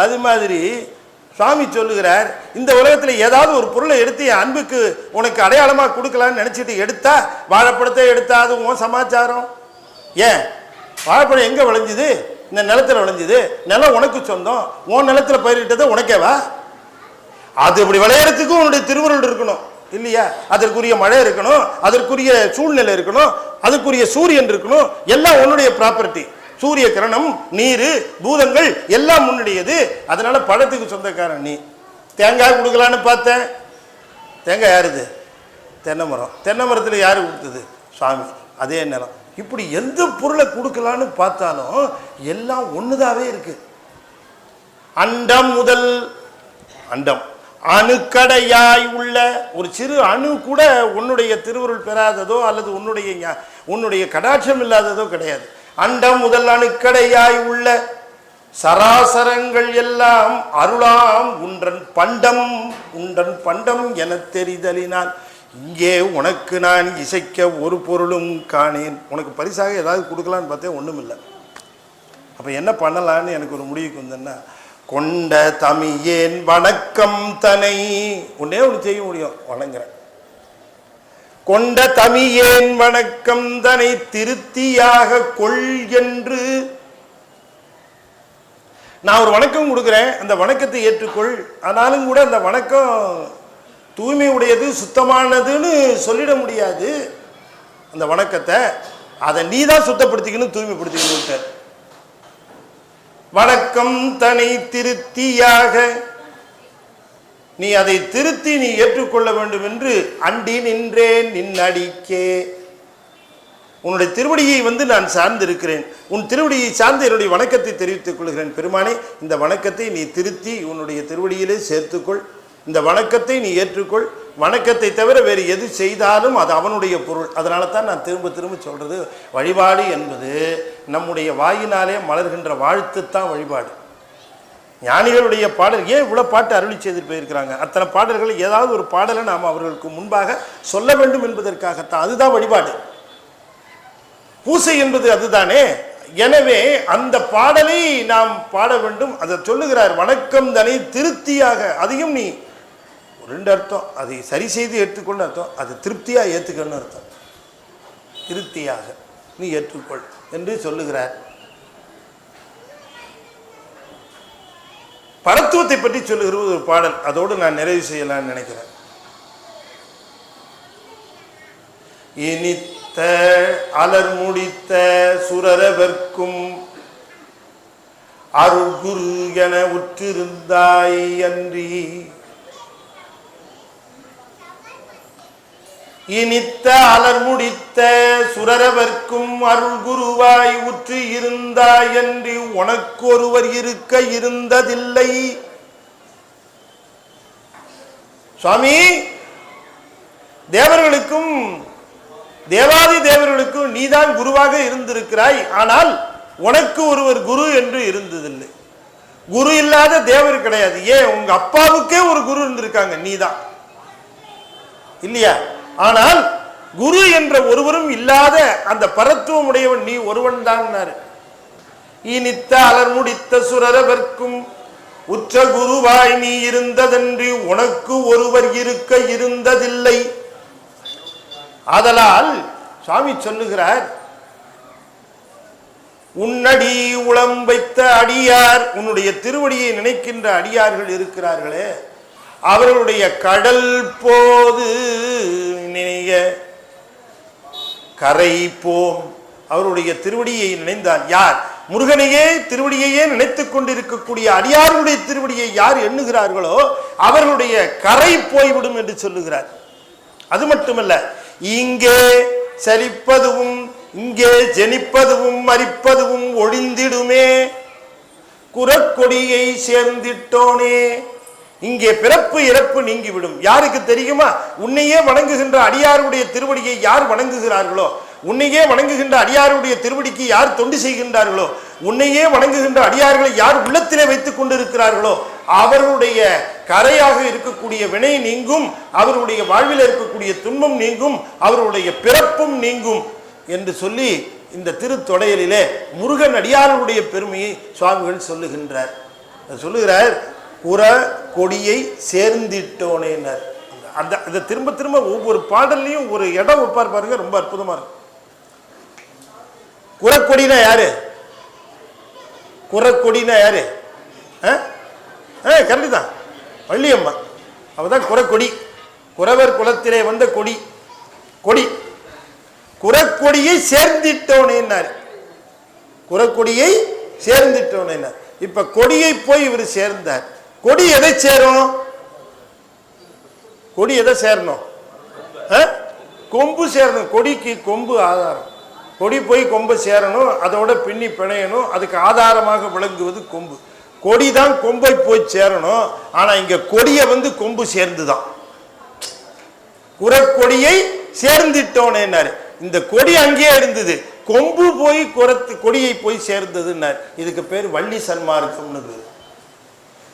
அது மாதிரி சுவாமி சொல்லுகிறார், இந்த உலகத்தில் ஏதாவது ஒரு பொருளை எடுத்து என் அன்புக்கு உனக்கு அடையாளமாக கொடுக்கலான்னு நினச்சிட்டு எடுத்தா, வாழைப்பழத்தை எடுத்தா அது உன் சமாச்சாரம். ஏன் வாழைப்பழம் எங்கே விளைஞ்சுது? இந்த நிலத்தில் விளைஞ்சுது. நிலம் உனக்கு சொந்தம். உன் நிலத்தில் பயிரிட்டதை உனக்கேவா? அது இப்படி விளையாடுறதுக்கும் உன்னுடைய திருவருள் இருக்கணும் இல்லையா? அதற்குரிய மழை இருக்கணும், அதற்குரிய சூழ்நிலை இருக்கணும், அதற்குரிய சூரியன் இருக்கணும். எல்லாம் உன்னுடைய ப்ராப்பர்ட்டி. சூரிய கிரணம், நீர், பூதங்கள் எல்லாம் முன்னுடையது. அதனால பழத்துக்கு சொந்தக்காரன் நீ. தேங்காய் கொடுக்கலான்னு பார்த்தேன். தேங்காய் யாருது? தென்னை மரம். தென்னை மரத்தில் யாரு கொடுத்தது? சுவாமி. அதே நிலம். இப்படி எந்த பொருளை கொடுக்கலான்னு பார்த்தாலும் எல்லாம் ஒண்ணுதாவே இருக்கு. அண்டம் முதல் அண்டம் அணுக்கடையாய் உள்ள ஒரு சிறு அணு கூட உன்னுடைய திருவருள் பெறாததோ அல்லது உன்னுடைய கடாட்சம் இல்லாததோ கிடையாது. அண்டம் முதல் அணுக்கடையாய் உள்ள சராசரங்கள் எல்லாம் அருளாம் உன்றன் பண்டம் என தெரிதலினால் இங்கே உனக்கு நான் இசைக்க ஒரு பொருளும் காணேன். உனக்கு பரிசாக ஏதாவது கொடுக்கலான்னு பார்த்தேன், ஒன்றும் இல்லை. அப்போ என்ன பண்ணலான்னு எனக்கு ஒரு முடிவுக்கு வந்தேன்னா, கொண்ட தமியேன் வணக்கம் தனை ஒன்னே ஒன்று செய்ய முடியும், வணங்குறேன். கொண்ட தமியேன் வணக்கம் தனை திருத்தியாக கொள் என்று நான் ஒரு வணக்கம் கொடுக்குறேன், அந்த வணக்கத்தை ஏற்றுக்கொள். ஆனாலும் கூட அந்த வணக்கம் தூய்மை உடையது, சுத்தமானதுன்னு சொல்லிட முடியாது. அந்த வணக்கத்தை அதை நீ தான் சுத்தப்படுத்திக்கணும், தூய்மைப்படுத்திக்கணும். வணக்கம் தனை திருத்தியாக நீ அதை திருத்தி நீ ஏற்றுக்கொள்ள வேண்டும் என்று அண்டி நின்றேன் நின்னடிக்கே. உன்னுடைய திருவடியை நான் சார்ந்து இருக்கிறேன். உன் திருவடியை சார்ந்து என்னுடைய வணக்கத்தை தெரிவித்துக் கொள்கிறேன். பெருமானே, இந்த வணக்கத்தை நீ திருத்தி உன்னுடைய திருவடியிலே சேர்த்துக்கொள். இந்த வணக்கத்தை நீ ஏற்றுக்கொள். வணக்கத்தை தவிர வேறு எது செய்தாலும் அது அவனுடைய பொருள். அதனால தான் நான் திரும்ப திரும்ப சொல்றது, வழிபாடு என்பது நம்முடைய வாயினாலே மலர்கின்ற வாழ்த்து தான் வழிபாடு. ஞானிகளுடைய பாடல் ஏன் இவ்வளவு பாட்டு அருளி செய்து போயிருக்கிறாங்க? அத்தனை பாடல்கள் ஏதாவது ஒரு பாடலை நாம் அவர்களுக்கு முன்பாக சொல்ல வேண்டும் என்பதற்காகத்தான். அதுதான் வழிபாடு. பூசை என்பது அதுதானே. எனவே அந்த பாடலை நாம் பாட வேண்டும். அதை சொல்லுகிறார், வணக்கம் தனை திருப்தியாக. அதையும் நீ ரெண்டு அர்த்தம், அதை சரி செய்து ஏற்றுக்கொள்ள அர்த்தம், அது திருப்தியாக ஏற்றுக்கொள்ள அர்த்தம். திருப்தியாக நீ ஏற்றுக்கொள் என்று சொல்லுகிறார். பரத்துவத்தை பற்றி சொல்லுகிற ஒரு பாடல், அதோடு நான் நிறைவு செய்யலாம்னு நினைக்கிறேன். இனித்த அலர் முடித்த சுரரவர்க்கும் அருகுரு என உற்றிருந்தாய் அன்றி, இனித்த அலர் முடித்த சுரரவர்க்கும் அருள் குருவாய் உற்று இருந்தாய் என்று உனக்கொருவர் இருக்க இருந்ததில்லை. சுவாமி, தேவர்களுக்கும் தேவாதி தேவர்களுக்கும் நீதான் குருவாக இருந்திருக்கிறாய், ஆனால் உனக்கு ஒருவர் குரு என்று இருந்ததில்லை. குரு இல்லாத தேவர் கிடையாது. ஏன், உங்க அப்பாவுக்கே ஒரு குரு இருந்திருக்காங்க, நீதான் இல்லையா? ஆனால் குரு என்ற ஒருவரும் இல்லாத அந்த பரத்துவம் உடையவன் நீ ஒருவன் தான். இனித்த அலர் முடித்த சுரரவர்க்கும் உற்ற குருவாய் நீ இருந்ததன்றி உனக்கு ஒருவர் இருக்க இருந்ததில்லை. ஆதலால் சுவாமி சொல்லுகிறார், உன்னடி உளம் வைத்த அடியார், உன்னுடைய திருவடியை நினைக்கின்ற அடியார்கள் இருக்கிறார்களே, அவர்களுடைய கடல் போது நினைய கரை போம். அவருடைய திருவடியை நினைந்தால், யார் முருகனையே திருவடியையே நினைத்துக் கொண்டிருக்கக்கூடிய அடியார்களுடைய திருவடியை யார் எண்ணுகிறார்களோ அவர்களுடைய கரை போய்விடும் என்று சொல்லுகிறார். அது மட்டுமல்ல, இங்கே சலிப்பதுவும் இங்கே ஜெனிப்பதுவும் மரிப்பதுவும் ஒழிந்திடுமே, குரக்கொடியை சேர்ந்திட்டோனே. இங்கே பிறப்பு இறப்பு நீங்கிவிடும். யாருக்கு தெரியுமா? உன்னையே வணங்குகின்ற அடியாருடைய திருவடியை யார் வணங்குகிறார்களோ, உன்னையே வணங்குகின்ற அடியாருடைய திருவடிக்கு யார் தொண்டு செய்கின்றார்களோ, உன்னையே வணங்குகின்ற அடியார்களை யார் உள்ளத்திலே வைத்துக் கொண்டிருக்கிறார்களோ அவர்களுடைய கரையாக இருக்கக்கூடிய வினை நீங்கும், அவருடைய வாழ்வில் இருக்கக்கூடிய துன்பம் நீங்கும், அவருடைய பிறப்பும் நீங்கும் என்று சொல்லி இந்த திருத்தொடையலிலே முருகன் அடியாருடைய பெருமையை சுவாமிகள் சொல்லுகின்றார். சொல்லுகிறார், குற கொடியை சேர்ந்திட்டோனேனர். அந்த திரும்ப திரும்ப ஒவ்வொரு பாடல்லையும் ஒரு இடம் வைப்பார் பாருங்க, ரொம்ப அற்புதமா இருக்கும். குறக்கொடினா யாரு? குறக்கொடினா யாரு? கரெக்டு தான், வள்ளியம்மா. அவதான் குறக்கொடி, குறவர் குலத்திலே வந்த கொடி. கொடி குறக்கொடியை சேர்ந்திட்டோனேன்னாரு. குறக்கொடியை சேர்ந்திட்டோனேன்னார். இப்ப கொடியை போய் இவர் சேர்ந்தார். கொடி எதை சேரும்? கொடி எதை சேரணும்? கொம்பு சேரணும். கொடிக்கு கொம்பு ஆதாரம். கொடி போய் கொம்பு சேரணும், அதோட பின்னி பிணையணும், அதுக்கு ஆதாரமாக விளங்குவது கொம்பு. கொடி தான் கொம்பை போய் சேரணும். ஆனா இங்க கொடியை கொம்பு சேர்ந்துதான். குறக்கொடியை சேர்ந்திட்டோனேன்னாரு. இந்த கொடி அங்கேயே இருந்தது, கொம்பு போய் கொடியை போய் சேர்ந்ததுன்னார். இதுக்கு பேர் வள்ளி சன்மார்க்கம்னு பேர்.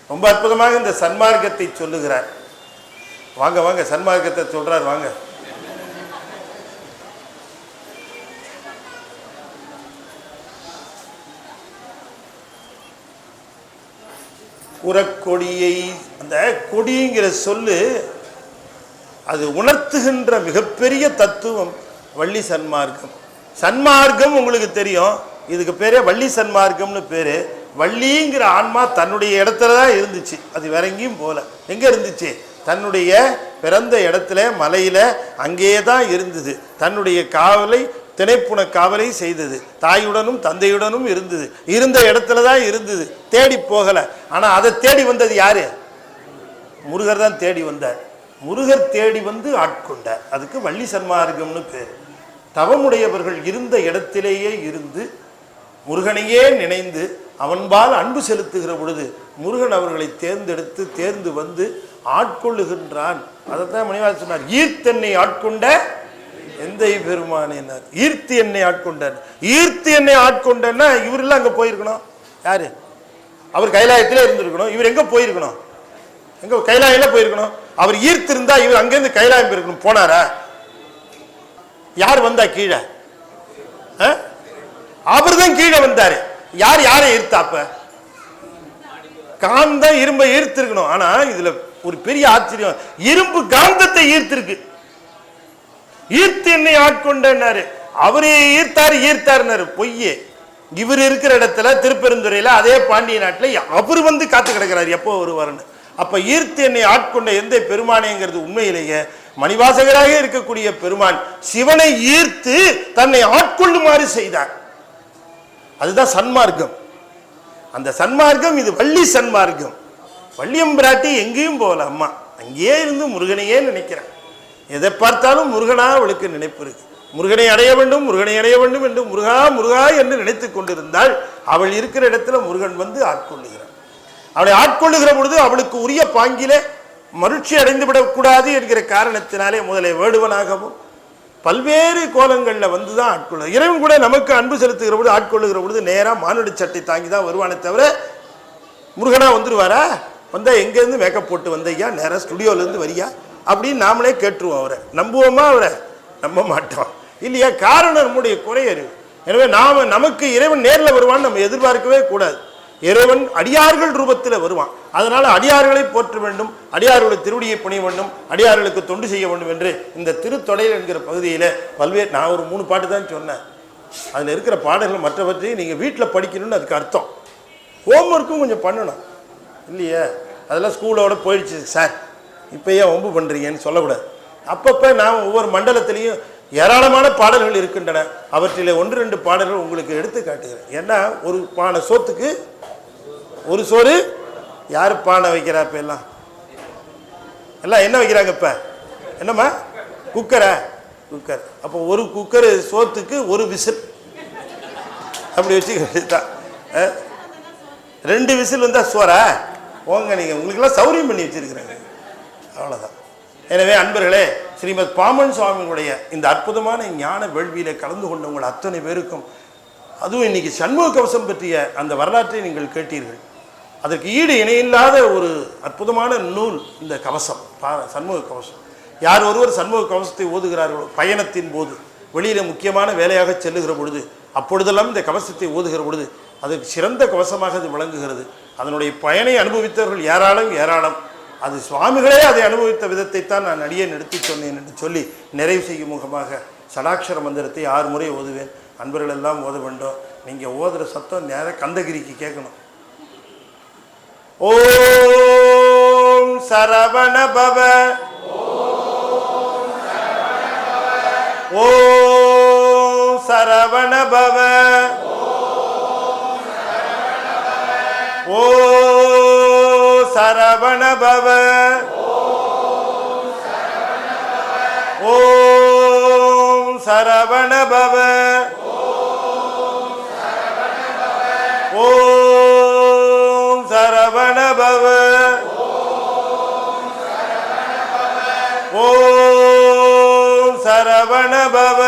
ரொம்ப அற்புதமாக இந்த சன்மார்க்கத்தை சொல்லுகிறார். வாங்க வாங்க, சன்மார்க்கத்தை சொல்றார் வாங்க. குறக்கொடியை, அந்த கொடிங்கிற சொல்லு அது உணர்த்துகின்ற மிகப்பெரிய தத்துவம் வள்ளி சன்மார்க்கம். சன்மார்க்கம் உங்களுக்கு தெரியும், இதுக்கு பேரே வள்ளி சன்மார்க்கம்னு பேரு. வள்ளிங்கிற ஆன்மா தன்னுடைய இடத்துல தான் இருந்துச்சு, அது வேற எங்கேயும் போல. எங்க இருந்துச்சு? தன்னுடைய பிறந்த இடத்துல மலையில அங்கேயே தான் இருந்தது. தன்னுடைய காவலை, திணைப்புண காவலை செய்தது. தாயுடனும் தந்தையுடனும் இருந்தது. இருந்த இடத்துல தான் இருந்தது, தேடி போகல. ஆனா அதை தேடி வந்தது யாரு? முருகர் தான் தேடி வந்தார். முருகர் தேடி வந்து ஆட்கொண்டார். அதுக்கு வள்ளி சன்மார்க்கம்னு பேர். தவமுடையவர்கள் இருந்த இடத்திலேயே இருந்து முருகனையே நினைந்து அவன்பால் அன்பு செலுத்துகிற பொழுது முருகன் அவர்களை தேர்ந்து வந்து ஆட்கொள்ளுகின்றான். அதைத்தான் மணிவாசன் சொன்னார், ஈர்த்தென்னை ஆட்கொண்ட எந்தை பெருமானேனார். ஈர்த்து என்னை ஆட்கொண்டார். ஈர்த்து என்னை ஆட்கொண்டன்னா இவரெல்லாம் அங்க போயிருக்கணும். யாரு? அவர் கைலாயத்திலே இருந்திருக்கணும். இவர் எங்க போயிருக்கணும்? எங்க? கைலாயில போயிருக்கணும். அவர் ஈர்த்து இருந்தா இவர் அங்கிருந்து கைலாயம் போயிருக்கணும். போனாரா? யார் வந்தா கீழே? அவர் தான் கீழே வந்தாரு. யார் யாரை ஈர்த்தாப்ப? காந்தம் இரும்பை ஈர்த்திருக்கணும். ஆனா இதுல ஒரு பெரிய ஆச்சரியம், இரும்பு காந்தத்தை ஈர்த்திருக்கு. ஈர்த்து என்னை ஆட்கொண்டாரு. அவரே ஈர்த்தாரு. பொய்யே. இவர் இருக்கிற இடத்துல திருப்பெருந்துறையில அதே பாண்டிய நாட்டில் அவர் வந்து காத்து கிடக்கிறார் எப்போ வருவார்னு. அப்ப ஈர்த்து என்னை ஆட்கொண்ட எந்த பெருமானேங்கிறது உண்மையிலேயே மணிவாசகராக இருக்கக்கூடிய பெருமான் சிவனை ஈர்த்து தன்னை ஆட்கொள்ளுமாறு செய்தார். அதுதான் சன்மார்க்கம். அந்த சன்மார்க்கம் இது வள்ளி சன்மார்க்கம். வள்ளியம்பிராட்டி எங்கேயும் போகல, அம்மா அங்கேயே இருந்து முருகனையே நினைக்கிறான். எதை பார்த்தாலும் முருகனா அவளுக்கு நினைப்பு இருக்கு. முருகனை அடைய வேண்டும் என்று முருகா முருகா என்று நினைத்து கொண்டிருந்தால் அவள் இருக்கிற இடத்துல முருகன் வந்து ஆட்கொள்ளுகிறான். அவளை ஆட்கொள்ளுகிற பொழுது அவளுக்கு உரிய பாங்கிலே மகிழ்ச்சி அடைந்து விடக்கூடாது என்கிற காரணத்தினாலே முதலே வேடுவனாகவும் பல்வேறு கோலங்களில் வந்து தான் ஆட்கொள்ள. இறைவன் கூட நமக்கு அன்பு செலுத்துகிற பொழுது ஆட்கொள்ளுகிற பொழுது நேராக மானுட சட்டை தாங்கி தான் வருவானே தவிர முருகனா வந்துடுவாரா? வந்தால் எங்கேருந்து மேக்கப் போட்டு வந்தையா, நேராக ஸ்டுடியோலேருந்து வரியா அப்படின்னு நாமளே கேட்டுருவோம். அவரை நம்புவோமா? அவரை நம்ப மாட்டோம் இல்லையா? காரணம் நம்முடைய குறையறிவு. எனவே நமக்கு இறைவன் நேரில் வருவான்னு நம்ம எதிர்பார்க்கவே கூடாது. இறைவன் அடியார்கள் ரூபத்தில் வருவான். அதனால அடியார்களை போற்ற வேண்டும், அடியார்களுடைய திருவடியை பணிய வேண்டும், அடியார்களுக்கு தொண்டு செய்ய வேண்டும் என்று இந்த திருத்தொடையில் என்கிற பகுதியில் பல்வேறு, நான் ஒரு 3 பாட்டு தான் சொன்னேன். அதில் இருக்கிற பாடல்கள் மற்றவற்றையும் நீங்கள் வீட்டில் படிக்கணும்னு அதுக்கு அர்த்தம். ஹோம்ஒர்க்கும் கொஞ்சம் பண்ணணும் இல்லையே? அதெல்லாம் ஸ்கூலோட போயிடுச்சு சார், இப்போ ஏன் வம்பு பண்ணுறீங்கன்னு சொல்லக்கூடாது. அப்பப்போ நான் ஒவ்வொரு மண்டலத்திலையும் ஏராளமான பாடல்கள் இருக்கின்றன. அவற்றில் 1-2 பாடல்கள் உங்களுக்கு எடுத்து காட்டுகிறேன். ஏன்னா ஒரு பானை சோத்துக்கு ஒரு சோறு. யார் பானை வைக்கிறா? இப்போ எல்லாம் என்ன வைக்கிறாங்க? இப்போ என்னம்மா? குக்கரா? குக்கர். அப்போ ஒரு குக்கர் சோத்துக்கு ஒரு விசில் அப்படி வச்சுக்கிட்டான். 2 விசில் வந்தால் சோறா? போங்க, நீங்கள் உங்களுக்கெல்லாம் சௌரியம் பண்ணி வச்சிருக்கிறாங்க, அவ்வளோதான். எனவே அன்பர்களே, ஸ்ரீமத் பாமன் சுவாமிகளுடைய இந்த அற்புதமான ஞான வேள்வியில கலந்து கொண்ட உங்கள் அத்தனை பேருக்கும், அதுவும் இன்னைக்கு சண்முக கவசம் பற்றிய அந்த வரலாற்றை நீங்கள் கேட்டீர்கள். அதற்கு ஈடு இணையில்லாத ஒரு அற்புதமான நூல் இந்த கவசம், சண்முக கவசம். யார் ஒருவர் சண்முக கவசத்தை ஓதுகிறார்களோ பயணத்தின் போது, வெளியில் முக்கியமான வேலையாக செல்லுகிற பொழுது, அப்பொழுதெல்லாம் இந்த கவசத்தை ஓதுகிற பொழுது அதற்கு சிறந்த கவசமாக அது விளங்குகிறது. அதனுடைய பயனை அனுபவித்தவர்கள் ஏராளம். அது சுவாமிகளே அதை அனுபவித்த விதத்தை தான் நான் அடியேன் எடுத்து சொன்னேன் என்று சொல்லி நிறைவு செய்யும் முகமாக சடாட்சர மந்திரத்தை 6 முறை ஓதுவேன். அன்பர்கள் எல்லாம் ஓத வேண்டும். நீங்கள் ஓதுற சத்தம் நேராக கந்தகிரிக்கு கேட்கணும். ஓம் சரவண பவ, ஓம் சரவண பவ, ஓ சரவண பவ, ஓம் சரவண பவ, ஓம் சரவண பவ, ஓம் சரவண பவ.